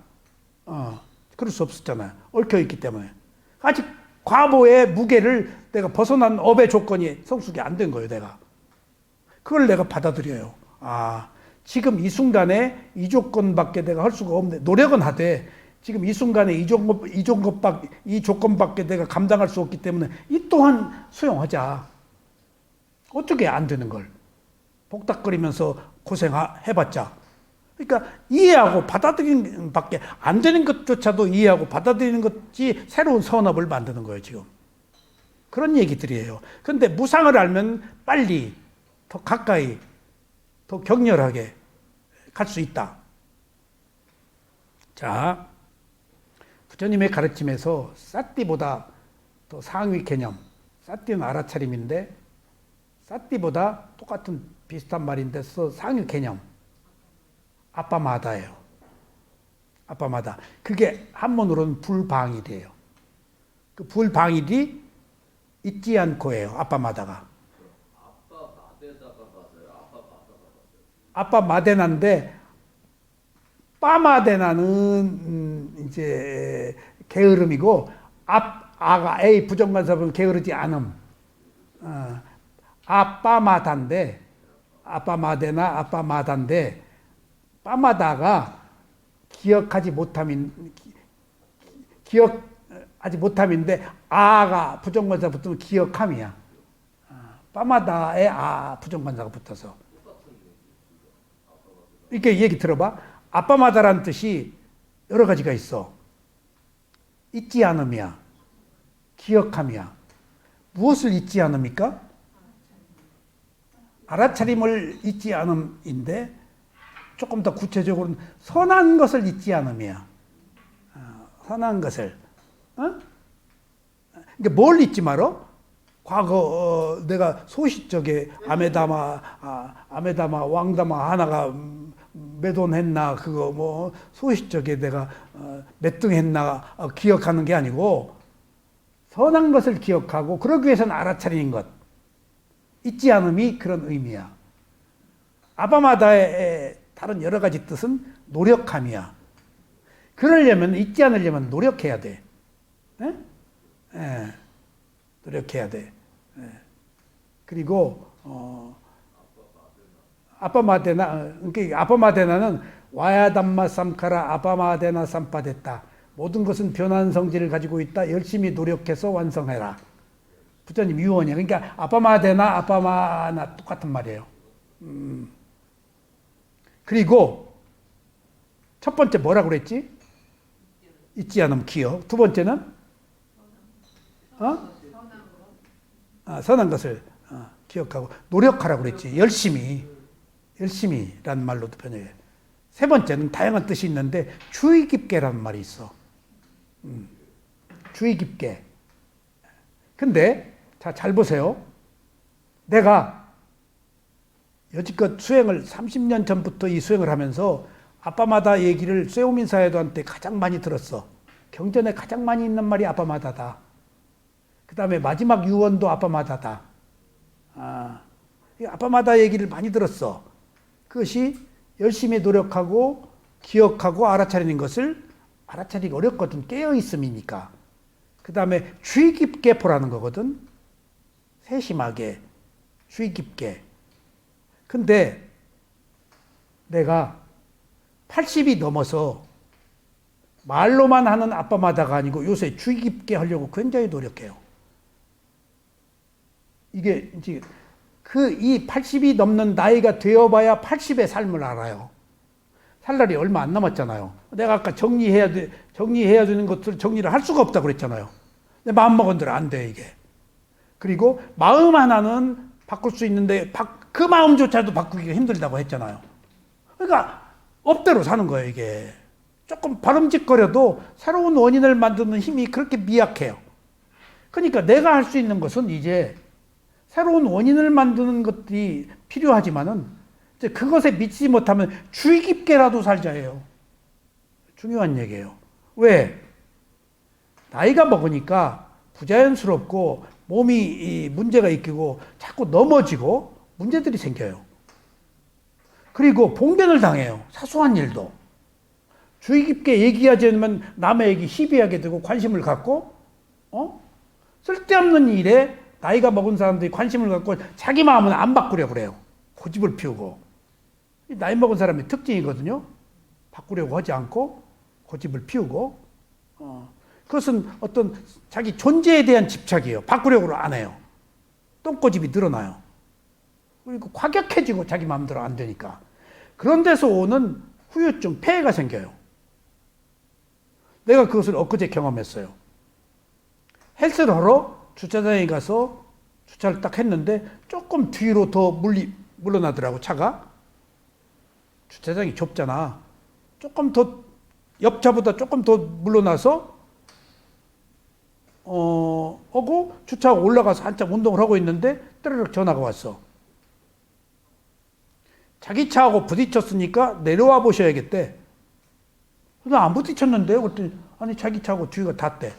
그럴 수 없었잖아요. 얽혀있기 때문에. 아직 과보의 무게를 내가 벗어난 업의 조건이 성숙이 안 된 거예요, 내가. 그걸 내가 받아들여요. 지금 이 순간에 이 조건밖에 내가 할 수가 없네. 노력은 하되, 지금 이 순간에 이 조건밖에 내가 감당할 수 없기 때문에 이 또한 수용하자. 어떻게 안 되는 걸 복닥거리면서 고생해봤자. 그러니까 이해하고 받아들이는 밖에 안 되는 것조차도 이해하고 받아들이는 것이 새로운 선업을 만드는 거예요, 지금. 그런 얘기들이에요. 그런데 무상을 알면 빨리, 더 가까이, 더 격렬하게 갈 수 있다. 자, 부처님의 가르침에서 사띠보다 더 상위 개념, 사띠는 알아차림인데 사띠보다 똑같은 비슷한 말인데 상위 개념, 아빠마다예요. 아빠마다. 그게 한문으로는 불방일이에요. 그 불방일이 있지 않고예요. 아빠마다가. 아빠마대나인데 빠마대나는 이제 게으름이고 아가 A 부정관사분 게으르지 않음. 아빠마다인데 아빠마대나 아빠마다인데 빠마다가 기억하지 못함인데 아가 부정관사 붙으면 기억함이야. 빠마다에 부정관사가 붙어서. 이렇게 얘기 들어봐. 아빠마다라는 뜻이 여러 가지가 있어. 잊지 않음이야. 기억함이야. 무엇을 잊지 않음입니까? 알아차림을 잊지 않음인데 조금 더 구체적으로는 선한 것을 잊지 않음이야. 선한 것을. 그러니까 뭘 잊지 말어? 과거 내가 소시적에 아메다마 왕다마 하나가 몇 돈 했나 그거 뭐 소시적에 내가 몇 등 했나 기억하는 게 아니고 선한 것을 기억하고 그러기 위해서는 알아차리는 것. 잊지 않음이 그런 의미야. 아바마다의 다른 여러 가지 뜻은 노력함이야. 그러려면 잊지 않으려면 노력해야 돼. 노력해야 돼. 그리고 아빠마데나는 와야담마 삼카라 아빠마데나 삼파됐다. 모든 것은 변한 성질을 가지고 있다. 열심히 노력해서 완성해라. 부처님 유언이야. 그러니까 아빠마데나 아빠마나 똑같은 말이에요. 그리고 첫 번째 뭐라고 그랬지? 잊지 않으면 기억. 두 번째는 선한 것을 기억하고 노력하라고 그랬지. 열심히라는 말로도 번역해. 세 번째는 다양한 뜻이 있는데 주의 깊게라는 말이 있어. 주의 깊게. 근데 잘 보세요. 내가 여지껏 수행을 30년 전부터 이 수행을 하면서 아빠마다 얘기를 쇠오민 사회도한테 가장 많이 들었어. 경전에 가장 많이 있는 말이 아빠마다다. 그 다음에 마지막 유언도 아빠마다다. 아빠마다 얘기를 많이 들었어. 그것이 열심히 노력하고 기억하고 알아차리는 것을 알아차리기 어렵거든. 깨어있음이니까. 그 다음에 주의 깊게 보라는 거거든. 세심하게, 주의 깊게. 근데 내가 80이 넘어서 말로만 하는 아빠마다가 아니고 요새 주의 깊게 하려고 굉장히 노력해요. 이게 이제 이 80이 넘는 나이가 되어봐야 80의 삶을 알아요. 살 날이 얼마 안 남았잖아요. 내가 아까 정리해야 되는 것들 정리를 할 수가 없다고 그랬잖아요. 근데 마음먹은 대로 안 돼, 이게. 그리고 마음 하나는 바꿀 수 있는데 그 마음조차도 바꾸기가 힘들다고 했잖아요. 그러니까 업대로 사는 거예요, 이게. 조금 바람직거려도 새로운 원인을 만드는 힘이 그렇게 미약해요. 그러니까 내가 할 수 있는 것은 이제 새로운 원인을 만드는 것들이 필요하지만은 이제 그것에 미치지 못하면 주의 깊게라도 살자예요. 중요한 얘기예요. 왜? 나이가 먹으니까 부자연스럽고 몸이 문제가 있고 자꾸 넘어지고 문제들이 생겨요. 그리고 봉변을 당해요. 사소한 일도. 주의 깊게 얘기하지 않으면 남의 얘기 시비하게 되고 관심을 갖고 쓸데없는 일에 나이가 먹은 사람들이 관심을 갖고 자기 마음은 안 바꾸려고 그래요. 고집을 피우고. 나이 먹은 사람의 특징이거든요. 바꾸려고 하지 않고 고집을 피우고, 그것은 어떤 자기 존재에 대한 집착이에요. 바꾸려고 안 해요. 똥고집이 늘어나요. 그리고 과격해지고 자기 마음대로 안 되니까. 그런 데서 오는 후유증, 폐해가 생겨요. 내가 그것을 엊그제 경험했어요. 헬스를 하러 주차장에 가서 주차를 딱 했는데 조금 뒤로 더 물러나더라고, 차가. 주차장이 좁잖아. 조금 더, 옆차보다 조금 더 물러나서, 하고 주차하고 올라가서 한참 운동을 하고 있는데 뜨르륵 전화가 왔어. 자기 차하고 부딪혔으니까 내려와 보셔야겠대. 나 안 부딪혔는데? 그랬더니, 아니, 자기 차하고 뒤가 닿대.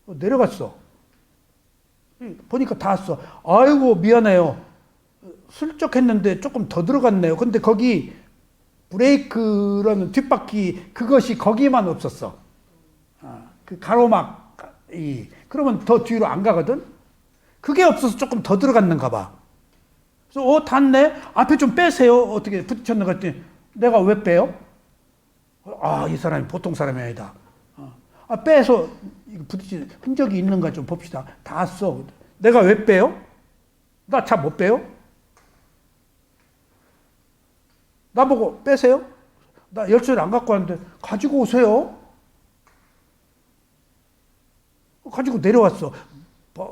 내려갔어. 보니까 닿았어. 아이고, 미안해요. 슬쩍 했는데 조금 더 들어갔네요. 근데 거기 브레이크라는 뒷바퀴, 그것이 거기만 없었어. 그 가로막이. 그러면 더 뒤로 안 가거든? 그게 없어서 조금 더 들어갔는가 봐. 그래서, 닿네? 앞에 좀 빼세요. 어떻게 부딪혔는가 했더니, 내가 왜 빼요? 이 사람이 보통 사람이 아니다. 빼서 부딪힌 흔적이 있는가 좀 봅시다. 닿았어. 내가 왜 빼요? 나 차 못 빼요? 나보고 빼세요? 나 열쇠를 안 갖고 왔는데 가지고 오세요. 가지고 내려왔어.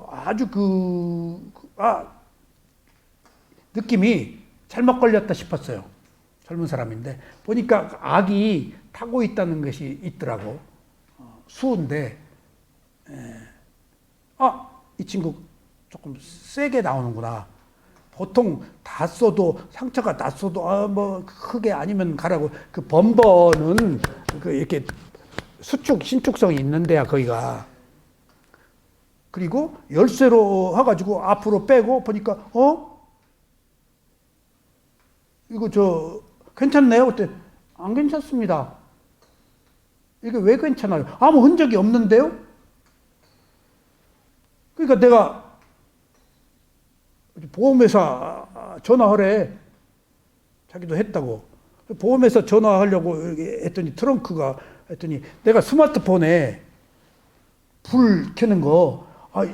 아주 느낌이 잘못 걸렸다 싶었어요. 젊은 사람인데 보니까 악이 타고 있다는 것이 있더라고. 수인데 이 친구 조금 세게 나오는구나. 보통 닿았어도 상처가 났어도 뭐 크게 아니면 가라고. 그 범버는 이렇게 신축성이 있는 데야 거기가. 그리고 열쇠로 해가지고 앞으로 빼고 보니까 이거 괜찮네요? 그때 안 괜찮습니다. 이게 왜 괜찮아요? 아무 흔적이 없는데요? 그러니까 내가 보험회사 전화하래. 자기도 했다고. 보험회사 전화하려고 했더니 트렁크가 했더니 내가 스마트폰에 불 켜는 거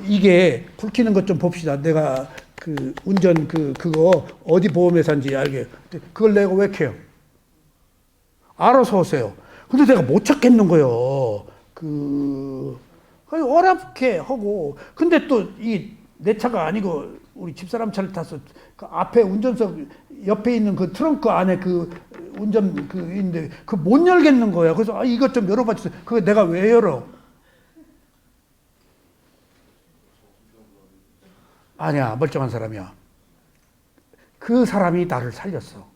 이게 불 켜는 것 좀 봅시다. 내가 그 운전 그거 어디 보험회사인지 알게. 그걸 내가 왜 켜요? 알아서 오세요. 근데 내가 못 찾겠는 거요. 어렵게 하고. 근데 또 내 차가 아니고 우리 집사람 차를 타서 그 앞에 운전석 옆에 있는 그 트렁크 안에 그 운전 있는데 못 열겠는 거야. 그래서 이것 좀 열어봐 주세요. 그거 내가 왜 열어? 아니야, 멀쩡한 사람이야. 그 사람이 나를 살렸어.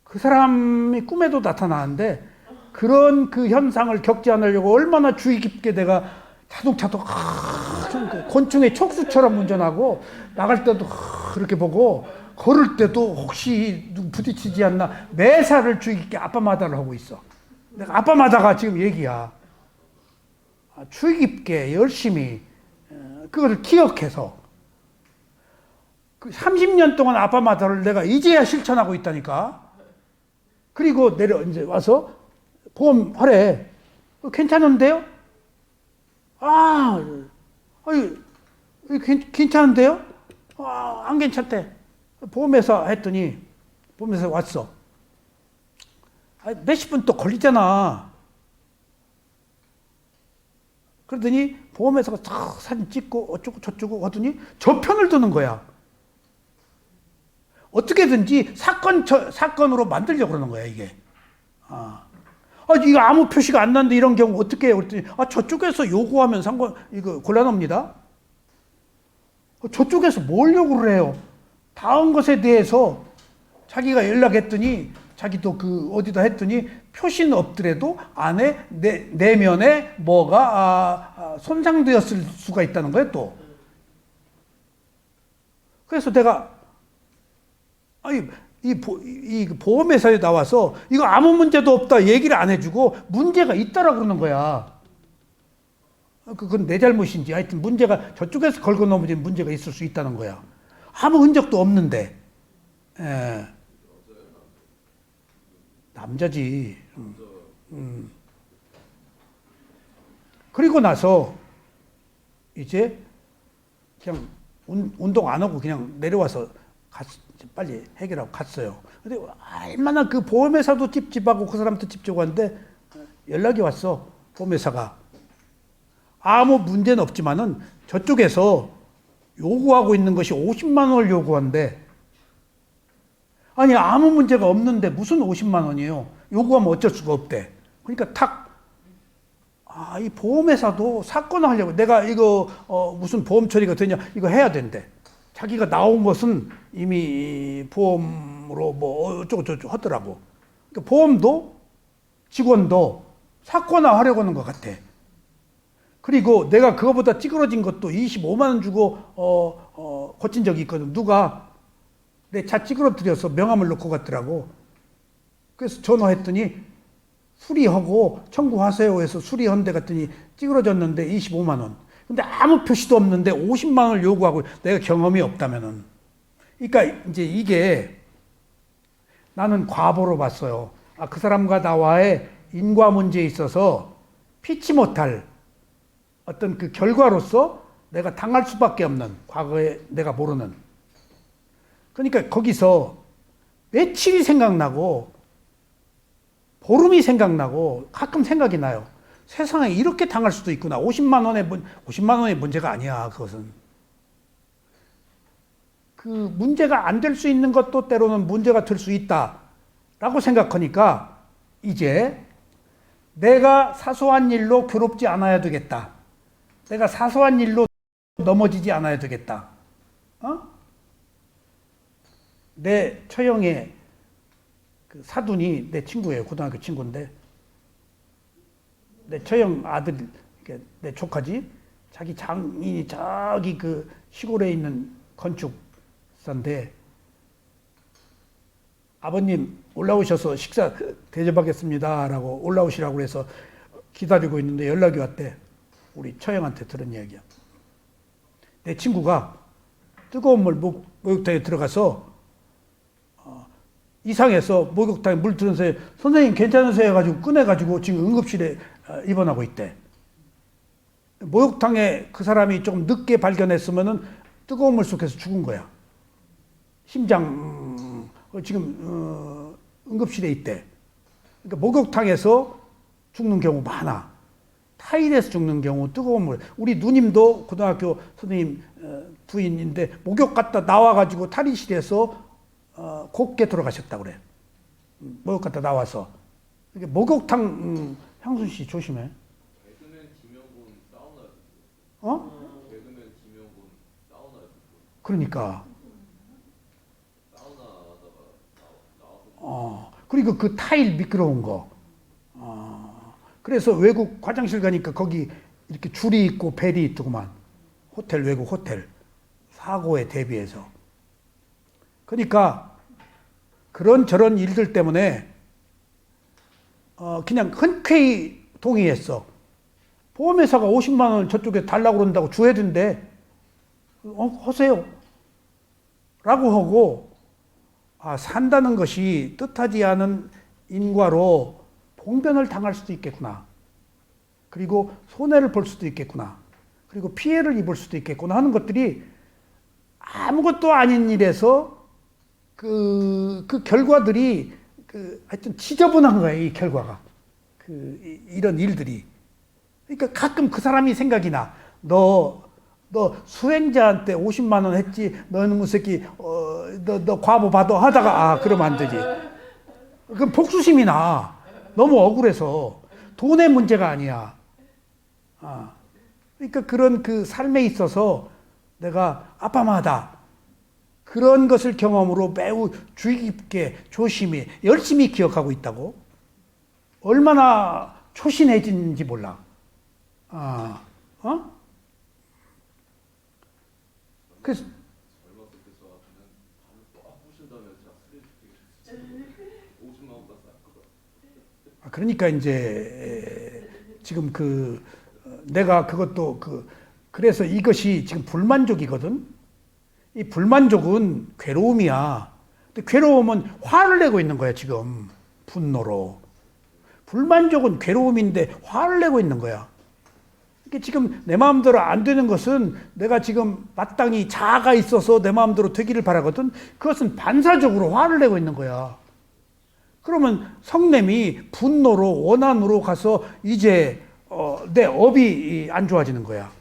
그 사람이 꿈에도 나타나는데 그런 그 현상을 겪지 않으려고 얼마나 주의 깊게 내가 차독차독 곤충의 촉수처럼 운전하고 나갈 때도 그렇게 보고 걸을 때도 혹시 누구 부딪히지 않나 매사를 주의 깊게 아빠마다를 하고 있어. 내가 아빠마다가 지금 얘기야. 주의 깊게 열심히 그걸 기억해서 30년 동안 아빠마다를 내가 이제야 실천하고 있다니까. 그리고 이제 와서 보험 하래. 괜찮은데요? 괜찮은데요? 안 괜찮대. 보험회사 했더니 보험회사 왔어. 몇십 분 또 걸리잖아. 그러더니 보험회사가 탁 사진 찍고 어쩌고 저쩌고 하더니 저 편을 드는 거야. 어떻게든지 사건으로 만들려고 그러는 거야, 이게. 이거 아무 표시가 안 나는데 이런 경우 어떻게 해요? 그랬더니, 저쪽에서 요구하면 이거 곤란합니다. 저쪽에서 뭘 요구를 해요? 닿은 것에 대해서 자기가 연락했더니, 자기도 어디다 했더니, 표시는 없더라도 안에, 내면에 뭐가, 손상되었을 수가 있다는 거예요, 또. 그래서 내가, 이 보험회사에 나와서 이거 아무 문제도 없다 얘기를 안 해주고 문제가 있다라고 그러는 거야. 그건 내 잘못인지 하여튼 문제가 저쪽에서 걸고 넘어진 문제가 있을 수 있다는 거야. 아무 흔적도 없는데. 남자지. 그리고 나서 이제 그냥 운동 안 하고 그냥 내려와서 빨리 해결하고 갔어요. 근데 얼마나 그 보험회사도 찝찝하고 그 사람도 찝찝한데 연락이 왔어. 보험회사가. 아무 문제는 없지만은 저쪽에서 요구하고 있는 것이 50만 원을 요구한대. 아니 아무 문제가 없는데 무슨 50만 원이에요. 요구하면 어쩔 수가 없대. 그러니까 이 보험회사도 사건을 하려고 내가 이거 무슨 보험 처리가 되냐 이거 해야 된대. 자기가 나온 것은 이미 보험으로 뭐 어쩌고저쩌고 하더라고. 그러니까 보험도 직원도 사건화 하려고 하는 것 같아. 그리고 내가 그거보다 찌그러진 것도 25만 원 주고 고친 적이 있거든. 누가 내 차 찌그러뜨려서 명함을 넣고 갔더라고. 그래서 전화했더니 수리하고 청구하세요 해서 수리한 데 갔더니 찌그러졌는데 25만 원. 근데 아무 표시도 없는데 50만 원을 요구하고 내가 경험이 없다면은. 그러니까 이제 이게 나는 과보로 봤어요. 그 사람과 나와의 인과 문제에 있어서 피치 못할 어떤 그 결과로서 내가 당할 수밖에 없는 과거에 내가 모르는. 그러니까 거기서 며칠이 생각나고 보름이 생각나고 가끔 생각이 나요. 세상에 이렇게 당할 수도 있구나. 50만 원의 문제가 아니야. 그것은. 그 문제가 안 될 수 있는 것도 때로는 문제가 될 수 있다라고 생각하니까 이제 내가 사소한 일로 괴롭지 않아야 되겠다. 내가 사소한 일로 넘어지지 않아야 되겠다. 내 처형의 그 사돈이 내 친구예요. 고등학교 친구인데 내 처형 아들, 내 조카지. 자기 장인이 저기 그 시골에 있는 건축사인데 아버님 올라오셔서 식사 대접하겠습니다라고 올라오시라고 해서 기다리고 있는데 연락이 왔대. 우리 처형한테 들은 이야기야. 내 친구가 뜨거운 물 목욕탕에 들어가서 이상해서 목욕탕에 물 들어서 선생님 괜찮으세요 해가지고 꺼내가지고 지금 응급실에 입원하고 있대. 목욕탕에 그 사람이 좀 늦게 발견했으면은 뜨거운 물 속에서 죽은 거야. 심장 지금 응급실에 있대. 그러니까 목욕탕에서 죽는 경우 많아. 타일에서 죽는 경우 뜨거운 물. 우리 누님도 고등학교 선생님 부인인데 목욕 갔다 나와가지고 탈의실에서 곱게 돌아가셨다 그래. 목욕 갔다 나와서. 목욕탕 향순 씨 조심해. 개그맨 김영곤 사우나. 개그맨 김영곤 사우나. 그러니까. 사우나 하다가 나와서. 그리고 그 타일 미끄러운 거. 그래서 외국 화장실 가니까 거기 이렇게 줄이 있고 벨이 있더구만. 외국 호텔. 사고에 대비해서. 그러니까 그런 저런 일들 때문에 그냥 흔쾌히 동의했어. 보험회사가 50만 원 저쪽에 달라고 그런다고 줘야 된대. 하세요. 라고 하고 산다는 것이 뜻하지 않은 인과로 봉변을 당할 수도 있겠구나. 그리고 손해를 볼 수도 있겠구나. 그리고 피해를 입을 수도 있겠구나 하는 것들이 아무것도 아닌 일에서 그 결과들이 하여튼 지저분한 거야, 이 결과가. 이런 일들이. 그러니까 가끔 그 사람이 생각이 나. 너 수행자한테 50만 원 했지. 너는 뭐 새끼, 너 과보 받아 하다가, 그러면 안 되지. 그럼 복수심이 나. 너무 억울해서. 돈의 문제가 아니야. 그러니까 그런 그 삶에 있어서 내가 아빠마다 그런 것을 경험으로 매우 주의 깊게 조심히 열심히 기억하고 있다고. 얼마나 초신해진지 몰라. 그래서 젊었을 때 저한테는 밤을 또 아프신다면서 스트레스 50만 원 받았어. 그러니까 이제 지금 내가 그것도 그래서 이것이 지금 불만족이거든. 이 불만족은 괴로움이야. 근데 괴로움은 화를 내고 있는 거야 지금. 분노로. 불만족은 괴로움인데 화를 내고 있는 거야. 이게 지금 내 마음대로 안 되는 것은 내가 지금 마땅히 자아가 있어서 내 마음대로 되기를 바라거든. 그것은 반사적으로 화를 내고 있는 거야. 그러면 성냄이 분노로 원한으로 가서 이제 내 업이 안 좋아지는 거야.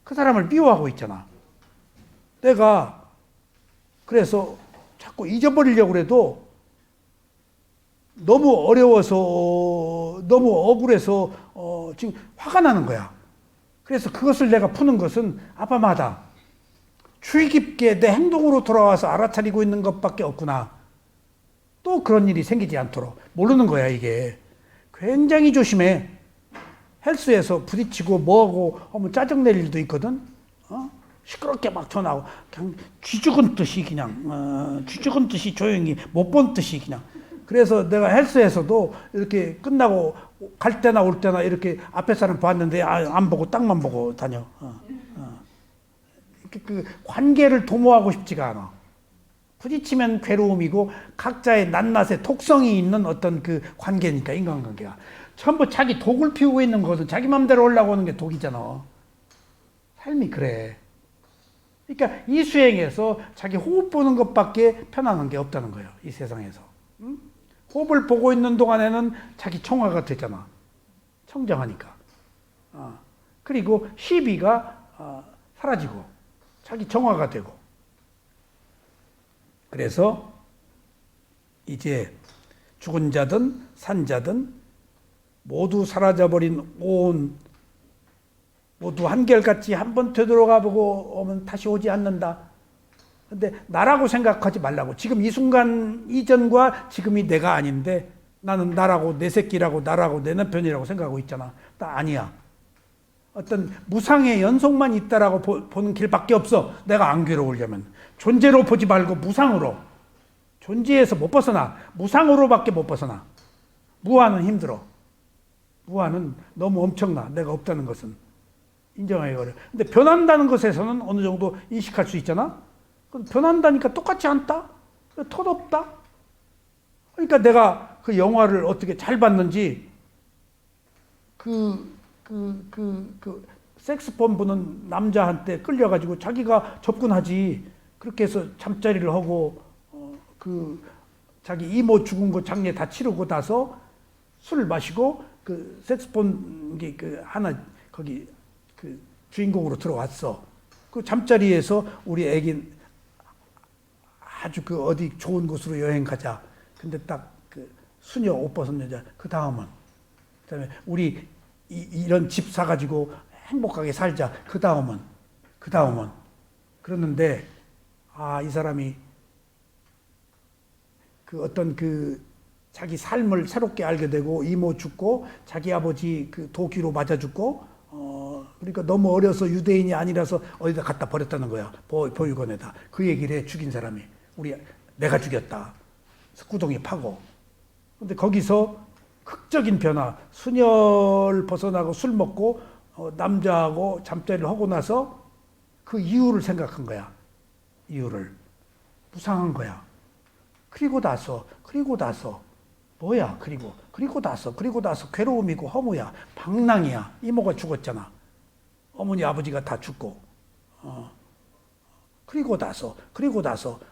그 사람을 미워하고 있잖아. 내가 그래서 자꾸 잊어버리려고 해도 너무 어려워서 너무 억울해서 지금 화가 나는 거야. 그래서 그것을 내가 푸는 것은 아빠마다 주의 깊게 내 행동으로 돌아와서 알아차리고 있는 것밖에 없구나. 또 그런 일이 생기지 않도록 모르는 거야. 이게 굉장히 조심해. 헬스에서 부딪히고 뭐하고 하면 짜증낼 일도 있거든. 시끄럽게 막 튀어나오고 그냥 쥐죽은 듯이 그냥 쥐죽은 듯이 조용히 못 본 듯이 그냥. 그래서 내가 헬스에서도 이렇게 끝나고 갈 때나 올 때나 이렇게 앞에 사람 봤는데 안 보고 땅만 보고 다녀. 그 관계를 도모하고 싶지가 않아. 부딪히면 괴로움이고 각자의 낱낱의 독성이 있는 어떤 그 관계니까 인간관계가. 전부 자기 독을 피우고 있는 거거든. 자기 맘대로 올라오는 게 독이잖아. 삶이 그래. 그러니까 이 수행에서 자기 호흡 보는 것밖에 편안한 게 없다는 거예요. 이 세상에서. 응? 호흡을 보고 있는 동안에는 자기 청화가 되잖아. 청정하니까. 그리고 시비가 사라지고 자기 정화가 되고. 그래서 이제 죽은 자든 산 자든 모두 사라져버린 온 모두 한결같이 한번 되돌아가 보고 오면 다시 오지 않는다. 근데 나라고 생각하지 말라고. 지금 이 순간 이전과 지금이 내가 아닌데 나는 나라고 내 새끼라고 나라고 내 남편이라고 생각하고 있잖아. 나 아니야. 어떤 무상의 연속만 있다라고 보는 길밖에 없어. 내가 안 괴로우려면. 존재로 보지 말고 무상으로. 존재에서 못 벗어나. 무상으로밖에 못 벗어나. 무한은 힘들어. 무한은 너무 엄청나. 내가 없다는 것은. 인정하기 어려워. 근데 변한다는 것에서는 어느 정도 인식할 수 있잖아. 변한다니까 똑같지 않다? 덧없다? 그러니까 내가 그 영화를 어떻게 잘 봤는지 색스폰 부는 남자한테 끌려가지고 자기가 접근하지. 그렇게 해서 잠자리를 하고 자기 이모 죽은 거 장례 다 치르고 나서 술을 마시고 그 색스폰 하나 거기 그 주인공으로 들어왔어. 그 잠자리에서 우리 애기 아주 그 어디 좋은 곳으로 여행 가자. 근데 딱 그 수녀 옷 벗은 여자. 그 다음에 우리 이런 집 사가지고 행복하게 살자. 그 다음은 그러는데 이 사람이 그 어떤 그 자기 삶을 새롭게 알게 되고 이모 죽고 자기 아버지 그 도끼로 맞아 죽고 그러니까 너무 어려서 유대인이 아니라서 어디다 갖다 버렸다는 거야. 보육원에다. 그 얘기를 해. 죽인 사람이. 내가 죽였다. 구덩이 파고. 근데 거기서 극적인 변화. 수녀를 벗어나고 술 먹고 남자하고 잠자리를 하고 나서 그 이유를 생각한 거야. 이유를. 무상한 거야. 그리고 나서 뭐야? 그리고 나서 괴로움이고 허무야. 방랑이야. 이모가 죽었잖아. 어머니 아버지가 다 죽고. 그리고 나서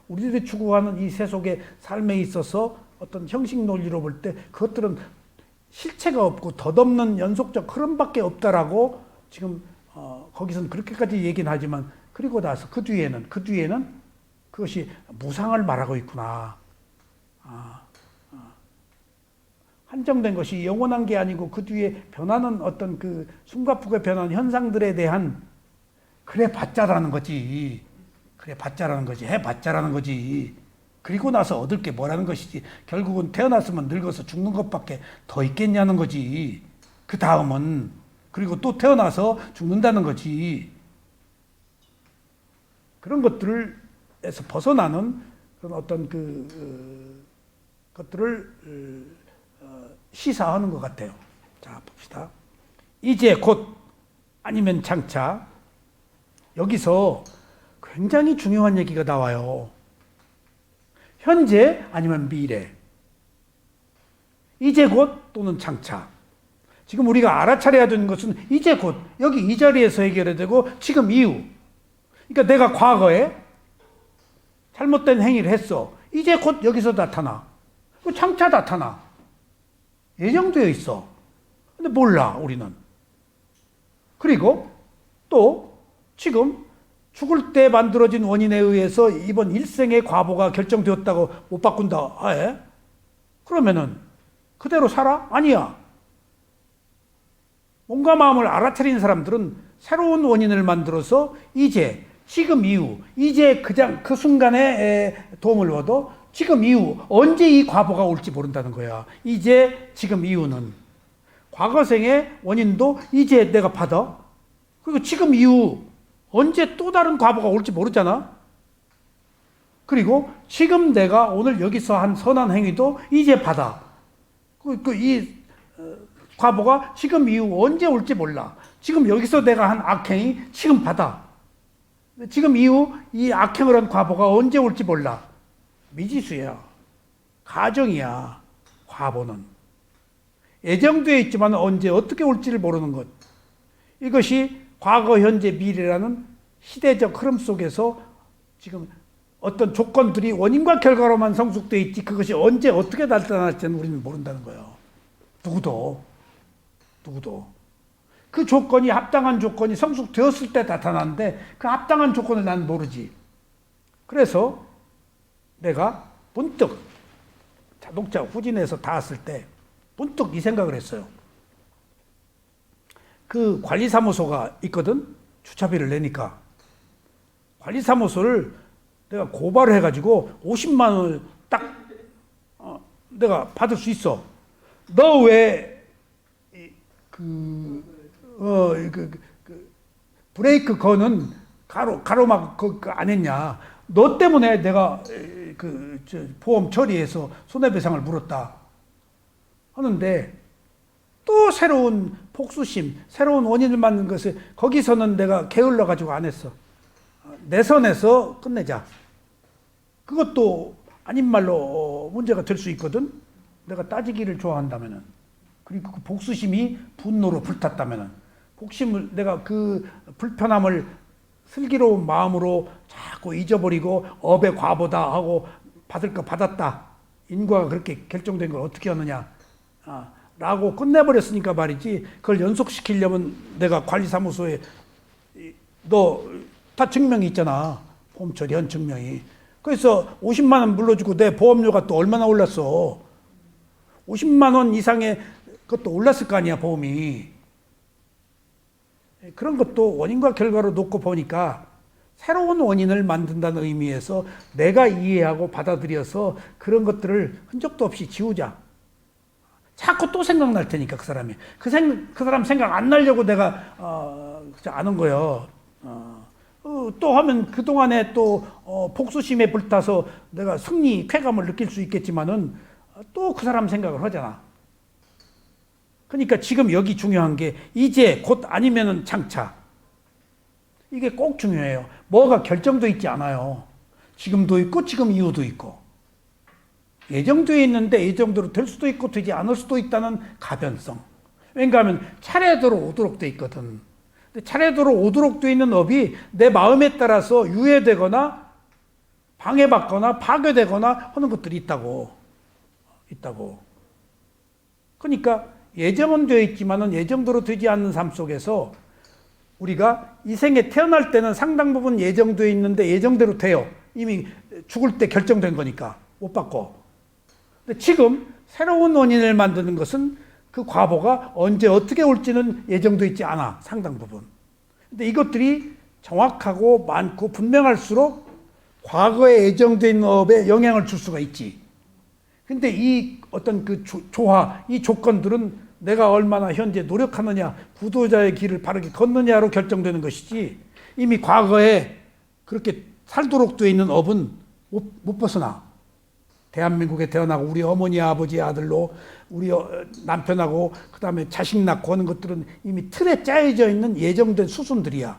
우리들이 추구하는 이 세속의 삶에 있어서 어떤 형식 논리로 볼 때 그것들은 실체가 없고 덧없는 연속적 흐름밖에 없다라고 지금 거기서는 그렇게까지 얘기는 하지만 그리고 나서 그 뒤에는 그것이 무상을 말하고 있구나. 한정된 것이 영원한 게 아니고 그 뒤에 변하는 어떤 그 숨가쁘게 변하는 현상들에 대한 해봤자라는 거지. 해봤자라는 거지. 그리고 나서 얻을 게 뭐라는 것이지. 결국은 태어났으면 늙어서 죽는 것밖에 더 있겠냐는 거지. 그 다음은 그리고 또 태어나서 죽는다는 거지. 그런 것들에서 벗어나는 그런 어떤 것들을 시사하는 것 같아요. 자, 봅시다. 이제 곧 아니면 장차. 여기서 굉장히 중요한 얘기가 나와요. 현재 아니면 미래. 이제 곧 또는 장차. 지금 우리가 알아차려야 되는 것은 이제 곧 여기 이 자리에서 해결해야 되고 지금 이후. 그러니까 내가 과거에 잘못된 행위를 했어. 이제 곧 여기서 나타나. 장차 나타나. 예정되어 있어. 근데 몰라 우리는. 그리고 또 지금 죽을 때 만들어진 원인에 의해서 이번 일생의 과보가 결정되었다고 못 바꾼다. 아예? 그러면은 그대로 살아? 아니야. 몸과 마음을 알아차린 사람들은 새로운 원인을 만들어서 이제, 지금 이후, 이제 그 순간에 도움을 얻어 지금 이후, 언제 이 과보가 올지 모른다는 거야. 이제, 지금 이후는. 과거생의 원인도 이제 내가 받아. 그리고 지금 이후, 언제 또 다른 과보가 올지 모르잖아. 그리고 지금 내가 오늘 여기서 한 선한 행위도 이제 받아. 이 과보가 지금 이후 언제 올지 몰라. 지금 여기서 내가 한 악행이 지금 받아. 지금 이후 이 악행을 한 과보가 언제 올지 몰라. 미지수야. 가정이야. 과보는. 예정되어 있지만 언제 어떻게 올지를 모르는 것. 이것이 과거, 현재, 미래라는 시대적 흐름 속에서 지금 어떤 조건들이 원인과 결과로만 성숙되어 있지 그것이 언제 어떻게 나타날지는 우리는 모른다는 거예요. 누구도. 그 조건이 합당한 조건이 성숙되었을 때 나타나는데 그 합당한 조건을 난 모르지. 그래서 내가 문득 자동차 후진해서 닿았을 때 문득 이 생각을 했어요. 그 관리사무소가 있거든. 주차비를 내니까 관리사무소를 내가 고발을 해가지고 50만 원을 딱 내가 받을 수 있어. 너 왜 브레이크 거는 가로막 안 했냐? 너 때문에 내가 보험 처리해서 손해배상을 물었다 하는데 또 새로운 복수심, 새로운 원인을 만든 것을 거기서는 내가 게을러 가지고 안 했어. 내 선에서 끝내자. 그것도 아닌 말로 문제가 될 수 있거든. 내가 따지기를 좋아한다면은, 그리고 그 복수심이 분노로 불탔다면은, 복심을 내가 그 불편함을 슬기로운 마음으로 자꾸 잊어버리고 업의 과보다 하고 받을 거 받았다. 인과가 그렇게 결정된 걸 어떻게 하느냐. 라고 끝내버렸으니까 말이지. 그걸 연속시키려면 내가 관리사무소에 너 다 증명이 있잖아. 보험 처리한 증명이. 그래서 50만 원 물러주고 내 보험료가 또 얼마나 올랐어. 50만 원 이상의 그것도 올랐을 거 아니야, 보험이. 그런 것도 원인과 결과로 놓고 보니까 새로운 원인을 만든다는 의미에서 내가 이해하고 받아들여서 그런 것들을 흔적도 없이 지우자. 자꾸 또 생각날 테니까 그 사람이. 그 사람 생각 안 나려고 내가 안 한 거예요. 또 하면 그동안에 또 복수심에 불타서 내가 승리, 쾌감을 느낄 수 있겠지만은 또 그 사람 생각을 하잖아. 그러니까 지금 여기 중요한 게 이제 곧 아니면은 장차. 이게 꼭 중요해요. 뭐가 결정되어 있지 않아요. 지금도 있고 지금 이후도 있고. 예정되어 있는데 예정대로 될 수도 있고 되지 않을 수도 있다는 가변성. 왜냐하면 차례대로 오도록 돼 있거든. 근데 차례대로 오도록 돼 있는 업이 내 마음에 따라서 유예되거나 방해받거나 파괴되거나 하는 것들이 있다고. 그러니까 예정은 되어 있지만은 예정대로 되지 않는 삶 속에서 우리가 이 생에 태어날 때는 상당 부분 예정되어 있는데 예정대로 돼요. 이미 죽을 때 결정된 거니까 못 바꿔. 근데 지금 새로운 원인을 만드는 것은 그 과보가 언제 어떻게 올지는 예정되어 있지 않아. 상당 부분. 근데 이것들이 정확하고 많고 분명할수록 과거에 예정되어 있는 업에 영향을 줄 수가 있지. 근데 이 어떤 그 조화, 이 조건들은 내가 얼마나 현재 노력하느냐, 구도자의 길을 바르게 걷느냐로 결정되는 것이지 이미 과거에 그렇게 살도록 되어 있는 업은 못 벗어나. 대한민국에 태어나고 우리 어머니 아버지 아들로 우리 남편하고 그다음에 자식 낳고 하는 것들은 이미 틀에 짜여져 있는 예정된 수순들이야.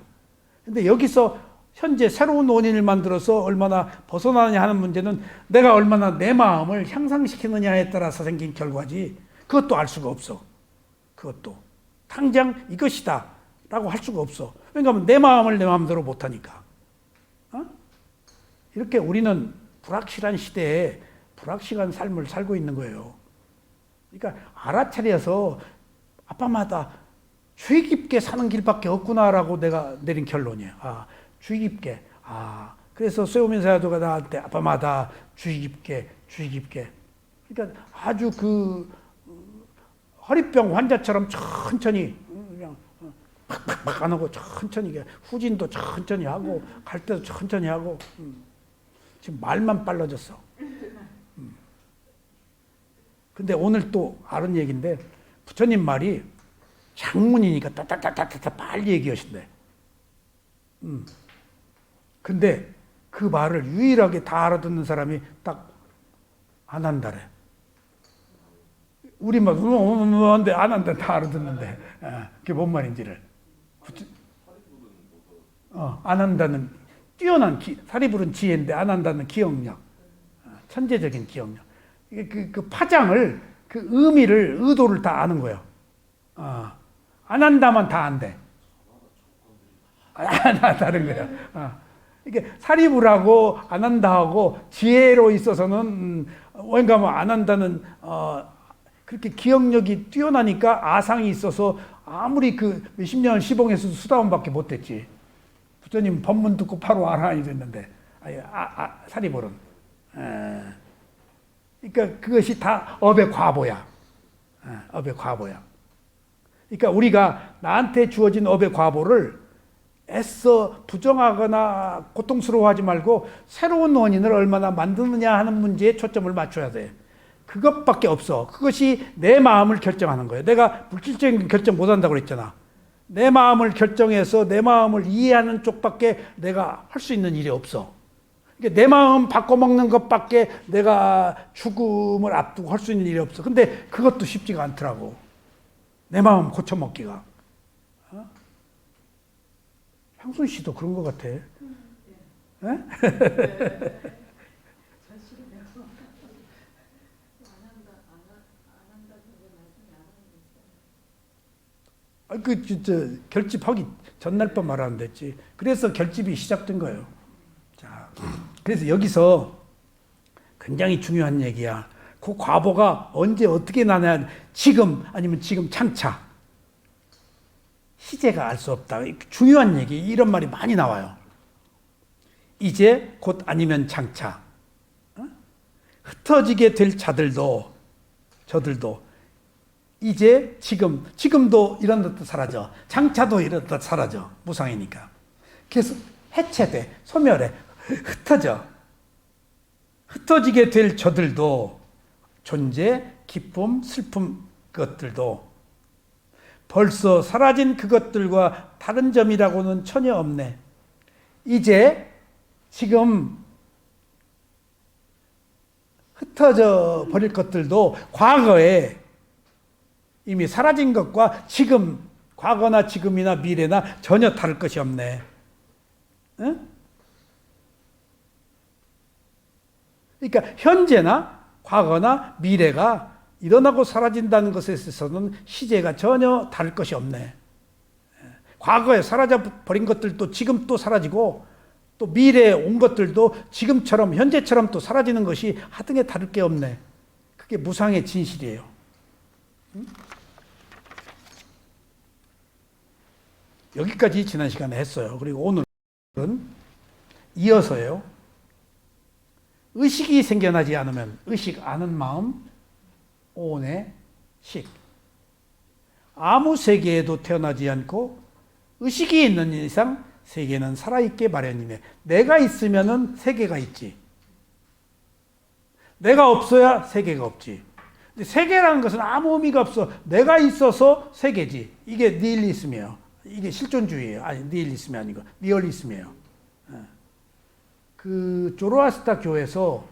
근데 여기서 현재 새로운 원인을 만들어서 얼마나 벗어나느냐 하는 문제는 내가 얼마나 내 마음을 향상시키느냐에 따라서 생긴 결과지 그것도 알 수가 없어. 그것도. 당장 이것이다 라고 할 수가 없어. 왜냐하면 내 마음을 내 마음대로 못하니까. 이렇게 우리는 불확실한 시대에 불확실한 삶을 살고 있는 거예요. 그러니까 알아차려서 아빠마다 주의 깊게 사는 길밖에 없구나라고 내가 내린 결론이에요. 주의 깊게. 그래서 쇠오민사야도가 나한테 아빠마다 주의 깊게, 주의 깊게. 그러니까 아주 허리병 환자처럼 천천히 그냥 팍팍팍 안 하고 천천히 후진도 천천히 하고 갈 때도 천천히 하고 지금 말만 빨라졌어. 근데 오늘 또 아는 얘기인데 부처님 말이 장문이니까 따따따따따 빨리 얘기하신대. 근데 그 말을 유일하게 다 알아듣는 사람이 딱 안 한다래. 우리만 한데 안 한다 다 알아듣는데 그게 뭔 말인지를. 안 한다는 뛰어난 사리부른 지혜인데 안 한다는 기억력, 천재적인 기억력. 그 파장을, 그 의미를, 의도를 다 아는 거예요. 안 한다면 다 안 돼. 다른 거야. 이게 사리부라고 안 한다 하고 지혜로 있어서는 뭔가 안 한다는 그렇게 기억력이 뛰어나니까 아상이 있어서 아무리 그 몇십 년 시봉에서도 수다원밖에 못했지. 부처님 법문 듣고 바로 아라한이 됐는데 사리부는. 그러니까 그것이 다 업의 과보야. 업의 과보야. 그러니까 우리가 나한테 주어진 업의 과보를 애써 부정하거나 고통스러워하지 말고 새로운 원인을 얼마나 만드느냐 하는 문제에 초점을 맞춰야 돼. 그것밖에 없어. 그것이 내 마음을 결정하는 거예요. 내가 물질적인 결정 못한다고 그랬잖아. 내 마음을 결정해서 내 마음을 이해하는 쪽밖에 내가 할 수 있는 일이 없어. 그러니까 내 마음 바꿔먹는 것밖에 내가 죽음을 앞두고 할 수 있는 일이 없어. 근데 그것도 쉽지가 않더라고. 내 마음 고쳐먹기가. 향순 씨도 그런 것 같아. 진짜 결집하기 전날 밤 말 안 됐지. 그래서 결집이 시작된 거예요. 자, 그래서 여기서 굉장히 중요한 얘기야. 그 과보가 언제 어떻게 나냐. 지금 아니면 지금 창차. 희재가 알 수 없다. 중요한 얘기. 이런 말이 많이 나와요. 이제 곧 아니면 장차. 흩어지게 될 자들도 저들도 이제 지금도 이런 것도 사라져. 장차도 이런 것도 사라져. 무상이니까. 그래서 해체돼. 소멸해. 흩어져. 흩어지게 될 저들도 존재, 기쁨, 슬픔 그것들도 벌써 사라진 그것들과 다른 점이라고는 전혀 없네. 이제 지금 흩어져 버릴 것들도 과거에 이미 사라진 것과 지금, 과거나 지금이나 미래나 전혀 다를 것이 없네. 응? 그러니까 현재나 과거나 미래가 일어나고 사라진다는 것에 있어서는 시제가 전혀 다를 것이 없네. 과거에 사라져 버린 것들도 지금 또 사라지고 또 미래에 온 것들도 지금처럼 현재처럼 또 사라지는 것이 하등에 다를 게 없네. 그게 무상의 진실이에요. 여기까지 지난 시간에 했어요. 그리고 오늘은 이어서요. 의식이 생겨나지 않으면 의식 아는 마음 오온의 식. 아무 세계에도 태어나지 않고 의식이 있는 이상 세계는 살아있게 마련이네. 내가 있으면은 세계가 있지. 내가 없어야 세계가 없지. 근데 세계라는 것은 아무 의미가 없어. 내가 있어서 세계지. 이게 니힐리즘이에요. 이게 실존주의예요. 아니 니힐리즘이 아니고 리얼리즘이에요. 그 조로아스타 교에서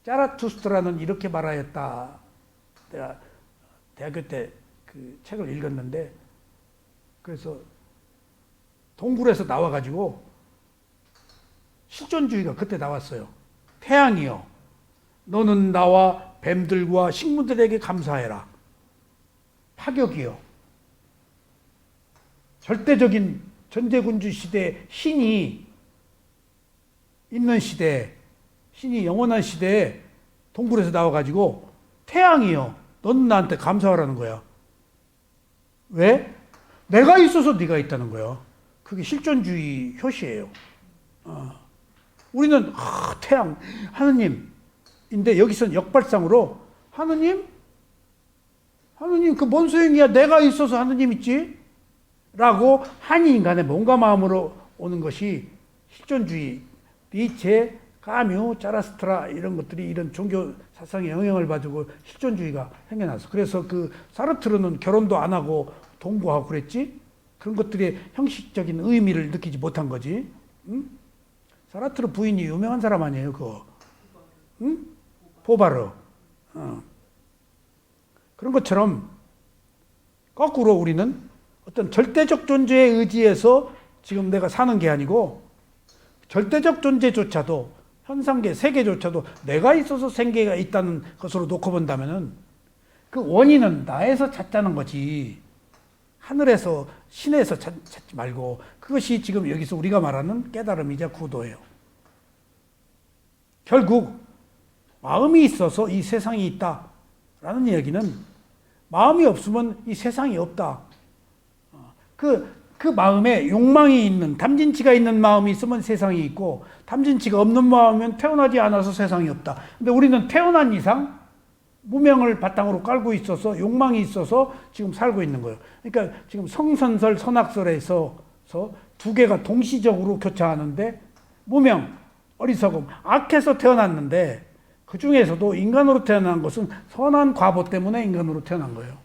짜라투스트라는 이렇게 말하였다. 내가 대학교 때 그 책을 읽었는데 그래서 동굴에서 나와가지고 실존주의가 그때 나왔어요. 태양이요. 너는 나와 뱀들과 식물들에게 감사해라. 파격이요. 절대적인 전제군주 시대 신이 있는 시대, 신이 영원한 시대에 동굴에서 나와가지고 태양이요. 넌 나한테 감사하라는 거야. 왜? 내가 있어서 네가 있다는 거야. 그게 실존주의 효시예요. 우리는 태양, 하느님인데 여기서는 역발상으로 하느님 그 뭔 소용이야? 내가 있어서 하느님 있지? 라고 한 인간의 몸과 마음으로 오는 것이 실존주의, 니체, 까뮤, 자라스트라 이런 것들이 이런 종교 사상의 영향을 받고 실존주의가 생겨났어. 그래서 그 사르트르는 결혼도 안 하고 동거하고 그랬지? 그런 것들의 형식적인 의미를 느끼지 못한 거지. 응? 사르트르 부인이 유명한 사람 아니에요, 그거. 응? 보바르. 그런 것처럼 거꾸로 우리는 어떤 절대적 존재에 의지해서 지금 내가 사는 게 아니고 절대적 존재조차도 현상계, 세계조차도 내가 있어서 생계가 있다는 것으로 놓고 본다면은 그 원인은 나에서 찾자는 거지. 하늘에서, 신에서 찾지 말고 그것이 지금 여기서 우리가 말하는 깨달음이자 구도예요. 결국 마음이 있어서 이 세상이 있다라는 이야기는 마음이 없으면 이 세상이 없다. 그 마음에 욕망이 있는, 탐진치가 있는 마음이 있으면 세상이 있고, 탐진치가 없는 마음이면 태어나지 않아서 세상이 없다. 근데 우리는 태어난 이상 무명을 바탕으로 깔고 있어서, 욕망이 있어서 지금 살고 있는 거예요. 그러니까 지금 성선설, 선악설에서 두 개가 동시적으로 교차하는데, 무명, 어리석음, 악해서 태어났는데, 그 중에서도 인간으로 태어난 것은 선한 과보 때문에 인간으로 태어난 거예요.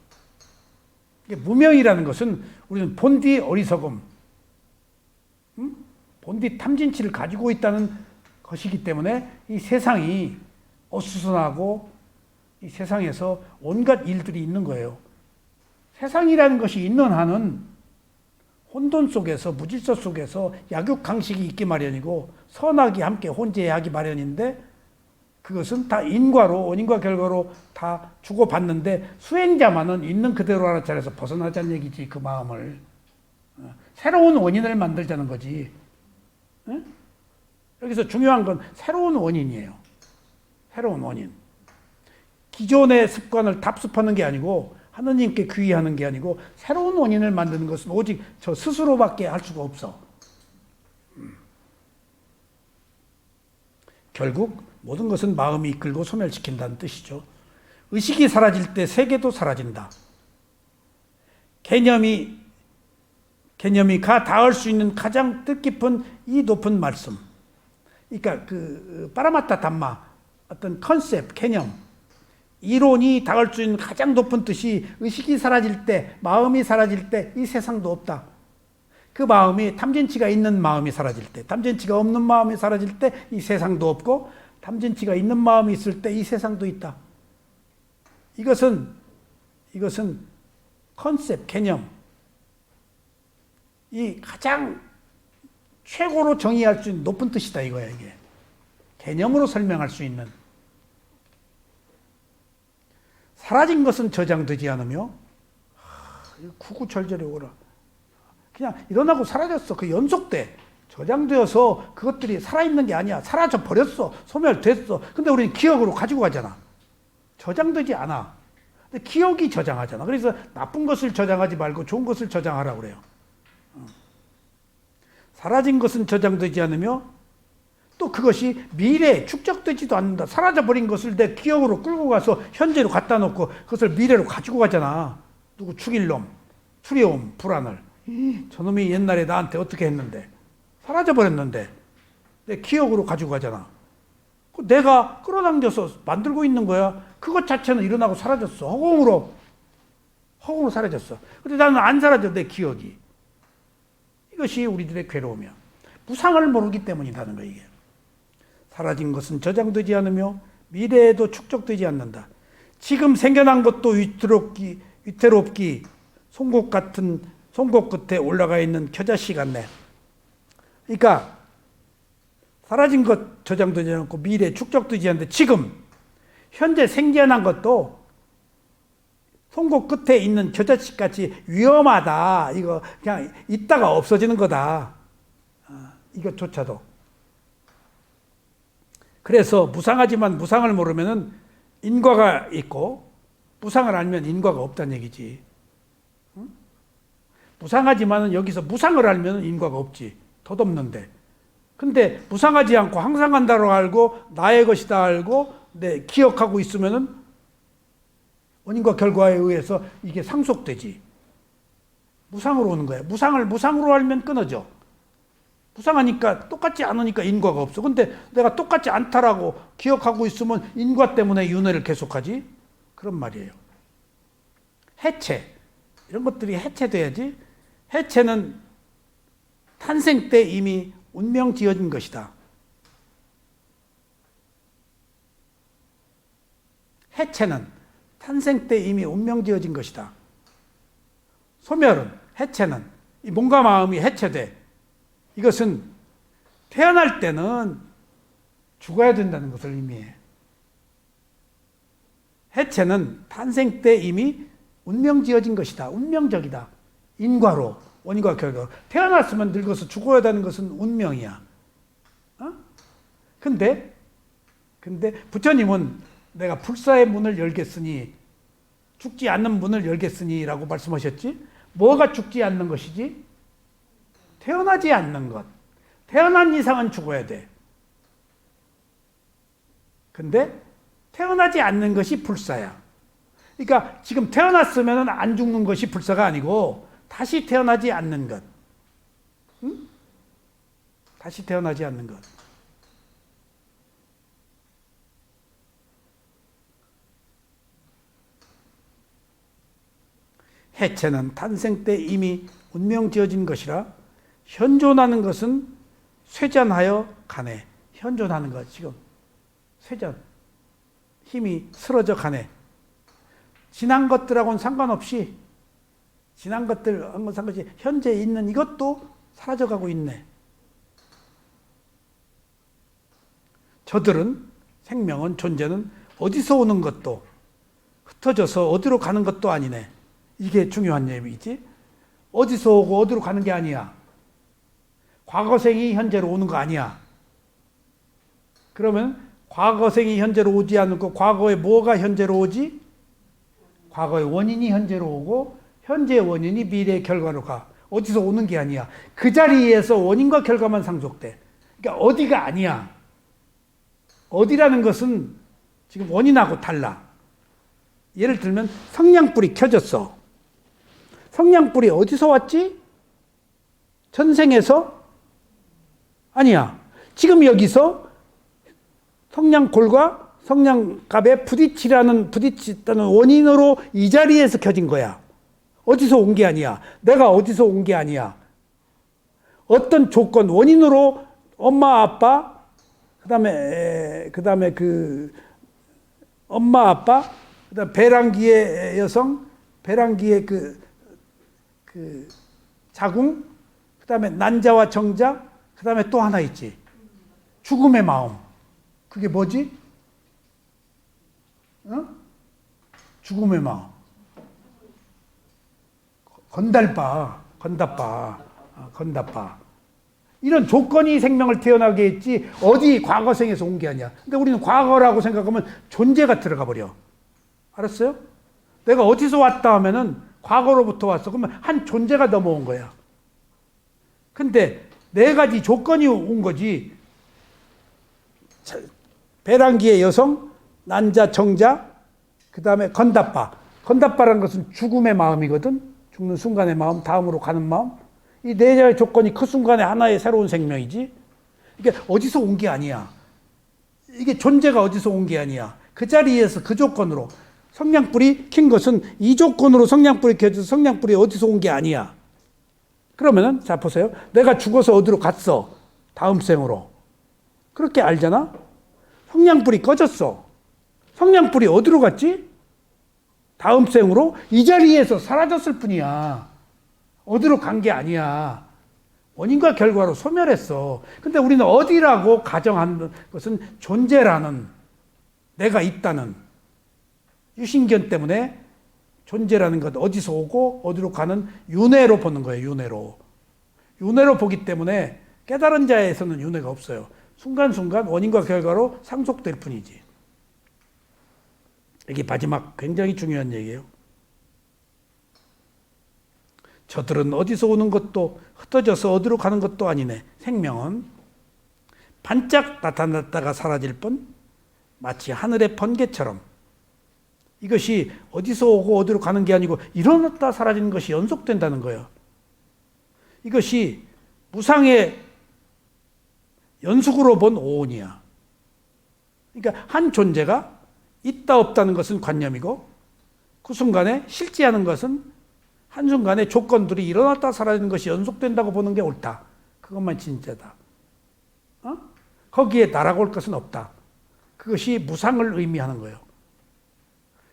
무명이라는 것은 우리는 본디 어리석음, 본디 탐진치를 가지고 있다는 것이기 때문에 이 세상이 어수선하고 이 세상에서 온갖 일들이 있는 거예요. 세상이라는 것이 있는 한은 혼돈 속에서, 무질서 속에서 약육강식이 있기 마련이고 선악이 함께 혼재하기 마련인데 그것은 다 인과로, 원인과 결과로 다 주고받는데 수행자만은 있는 그대로 알아차려서 벗어나자는 얘기지, 그 마음을. 새로운 원인을 만들자는 거지. 여기서 중요한 건 새로운 원인이에요. 새로운 원인. 기존의 습관을 답습하는 게 아니고 하느님께 귀의하는 게 아니고 새로운 원인을 만드는 것은 오직 저 스스로밖에 할 수가 없어. 결국 모든 것은 마음이 이끌고 소멸시킨다는 뜻이죠. 의식이 사라질 때 세계도 사라진다. 개념이 닿을 수 있는 가장 뜻깊은 이 높은 말씀. 그러니까 그 파라마타 담마, 어떤 컨셉, 개념, 이론이 닿을 수 있는 가장 높은 뜻이 의식이 사라질 때, 마음이 사라질 때 이 세상도 없다. 그 마음이 탐진치가 있는 마음이 사라질 때, 탐진치가 없는 마음이 사라질 때 이 세상도 없고 탐진치가 있는 마음이 있을 때 이 세상도 있다. 이것은 컨셉, 개념, 이 가장 최고로 정의할 수 있는 높은 뜻이다 이거야 이게. 개념으로 설명할 수 있는. 사라진 것은 저장되지 않으며 구구절절히 오라. 그냥 일어나고 사라졌어. 그 연속돼. 저장되어서 그것들이 살아있는 게 아니야. 사라져 버렸어. 소멸됐어. 근데 우리는 기억으로 가지고 가잖아. 저장되지 않아. 근데 기억이 저장하잖아. 그래서 나쁜 것을 저장하지 말고 좋은 것을 저장하라고 그래요. 사라진 것은 저장되지 않으며 또 그것이 미래에 축적되지도 않는다. 사라져버린 것을 내 기억으로 끌고 가서 현재로 갖다 놓고 그것을 미래로 가지고 가잖아. 누구 죽일 놈, 두려움, 불안을. 저놈이 옛날에 나한테 어떻게 했는데 사라져버렸는데 내 기억으로 가지고 가잖아. 내가 끌어당겨서 만들고 있는 거야. 그것 자체는 일어나고 사라졌어. 허공으로 사라졌어. 근데 나는 안 사라져, 내 기억이. 이것이 우리들의 괴로움이야. 무상을 모르기 때문이라는 거야 이게. 사라진 것은 저장되지 않으며 미래에도 축적되지 않는다. 지금 생겨난 것도 위태롭기 송곳 끝에 올라가 있는 겨자씨 같네. 그러니까 사라진 것 저장되지 않고 미래에 축적되지 않는데 지금 현재 생겨난 것도 송곳 끝에 있는 저 자식같이 위험하다. 이거 그냥 있다가 없어지는 거다. 이것조차도. 그래서 무상하지만 무상을 모르면은 인과가 있고 무상을 알면 인과가 없다는 얘기지. 응? 무상하지만은 여기서 무상을 알면 인과가 없지. 덧없는데. 근데 무상하지 않고 항상 한다고 알고 나의 것이다 알고 내 기억하고 있으면은 원인과 결과에 의해서 이게 상속되지. 무상으로 오는 거야. 무상을 무상으로 알면 끊어져. 무상하니까 똑같지 않으니까 인과가 없어. 근데 내가 똑같지 않다라고 기억하고 있으면 인과 때문에 윤회를 계속하지. 그런 말이에요. 해체. 이런 것들이 해체돼야지. 해체는 탄생 때 이미 운명 지어진 것이다. 해체는 탄생 때 이미 운명 지어진 것이다. 소멸은, 해체는 이 몸과 마음이 해체돼. 이것은 태어날 때는 죽어야 된다는 것을 의미해. 해체는 탄생 때 이미 운명 지어진 것이다. 운명적이다. 인과로, 원인과 결과로. 태어났으면 늙어서 죽어야 되는 것은 운명이야. 근데 부처님은 내가 불사의 문을 열겠으니, 죽지 않는 문을 열겠으니 라고 말씀하셨지? 뭐가 죽지 않는 것이지? 태어나지 않는 것. 태어난 이상은 죽어야 돼. 근데 태어나지 않는 것이 불사야. 그러니까 지금 태어났으면 안 죽는 것이 불사가 아니고 다시 태어나지 않는 것. 응? 다시 태어나지 않는 것. 해체는 탄생 때 이미 운명 지어진 것이라 현존하는 것은 쇠잔하여 가네. 현존하는 것 지금 쇠잔 힘이 쓰러져 가네. 지난 것들하고는 상관없이 지난 것들하고는 상관없이 현재 있는 이것도 사라져가고 있네. 저들은 생명은 존재는 어디서 오는 것도 흩어져서 어디로 가는 것도 아니네. 이게 중요한 얘기지. 어디서 오고 어디로 가는 게 아니야. 과거생이 현재로 오는 거 아니야. 그러면 과거생이 현재로 오지 않고 과거에 뭐가 현재로 오지? 과거의 원인이 현재로 오고 현재의 원인이 미래의 결과로 가. 어디서 오는 게 아니야. 그 자리에서 원인과 결과만 상속돼. 그러니까 어디가 아니야. 어디라는 것은 지금 원인하고 달라. 예를 들면 성냥불이 켜졌어. 성냥불이 어디서 왔지? 전생에서? 아니야. 지금 여기서 성냥골과 성냥갑에 부딪히다는 원인으로 이 자리에서 켜진 거야. 어디서 온 게 아니야. 내가 어디서 온 게 아니야. 어떤 조건, 원인으로 엄마, 아빠, 그다음에 엄마, 아빠, 그다음 배란기의 여성, 배란기의 자궁, 그다음에 난자와 정자, 그다음에 또 하나 있지. 죽음의 마음. 그게 뭐지? 죽음의 마음. 건달바. 이런 조건이 생명을 태어나게 했지 어디 과거생에서 온 게 아니야. 근데 우리는 과거라고 생각하면 존재가 들어가 버려. 알았어요? 내가 어디서 왔다 하면은 과거로부터 왔어. 그러면 한 존재가 넘어온 거야. 근데 네 가지 조건이 온 거지. 배란기의 여성, 난자, 정자, 그 다음에 건답바. 건답바라는 것은 죽음의 마음이거든. 죽는 순간의 마음, 다음으로 가는 마음. 이 네 가지 조건이 그 순간에 하나의 새로운 생명이지. 이게 어디서 온 게 아니야. 이게 존재가 어디서 온 게 아니야. 그 자리에서 그 조건으로. 성냥불이 킨 것은 이 조건으로 성냥불이 켜져서 성냥불이 어디서 온 게 아니야. 그러면은, 자, 보세요. 내가 죽어서 어디로 갔어. 다음 생으로. 그렇게 알잖아? 성냥불이 꺼졌어. 성냥불이 어디로 갔지? 다음 생으로 이 자리에서 사라졌을 뿐이야. 어디로 간 게 아니야. 원인과 결과로 소멸했어. 근데 우리는 어디라고 가정한 것은 존재라는 내가 있다는 유신견 때문에 존재라는 것 어디서 오고 어디로 가는 윤회로 보는 거예요. 윤회로 보기 때문에 깨달은 자에서는 윤회가 없어요. 순간순간 원인과 결과로 상속될 뿐이지. 이게 마지막 굉장히 중요한 얘기예요. 저들은 어디서 오는 것도 흩어져서 어디로 가는 것도 아니네. 생명은 반짝 나타났다가 사라질 뿐 마치 하늘의 번개처럼 이것이 어디서 오고 어디로 가는 게 아니고 일어났다 사라지는 것이 연속된다는 거예요. 이것이 무상의 연속으로 본 오온이야. 그러니까 한 존재가 있다 없다는 것은 관념이고 그 순간에 실제하는 것은 한순간에 조건들이 일어났다 사라지는 것이 연속된다고 보는 게 옳다. 그것만 진짜다. 거기에 날아올 것은 없다. 그것이 무상을 의미하는 거예요.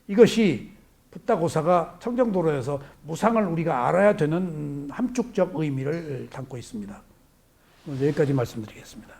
이것이 붓다고사가 청정도로에서 무상을 우리가 알아야 되는 함축적 의미를 담고 있습니다. 여기까지 말씀드리겠습니다.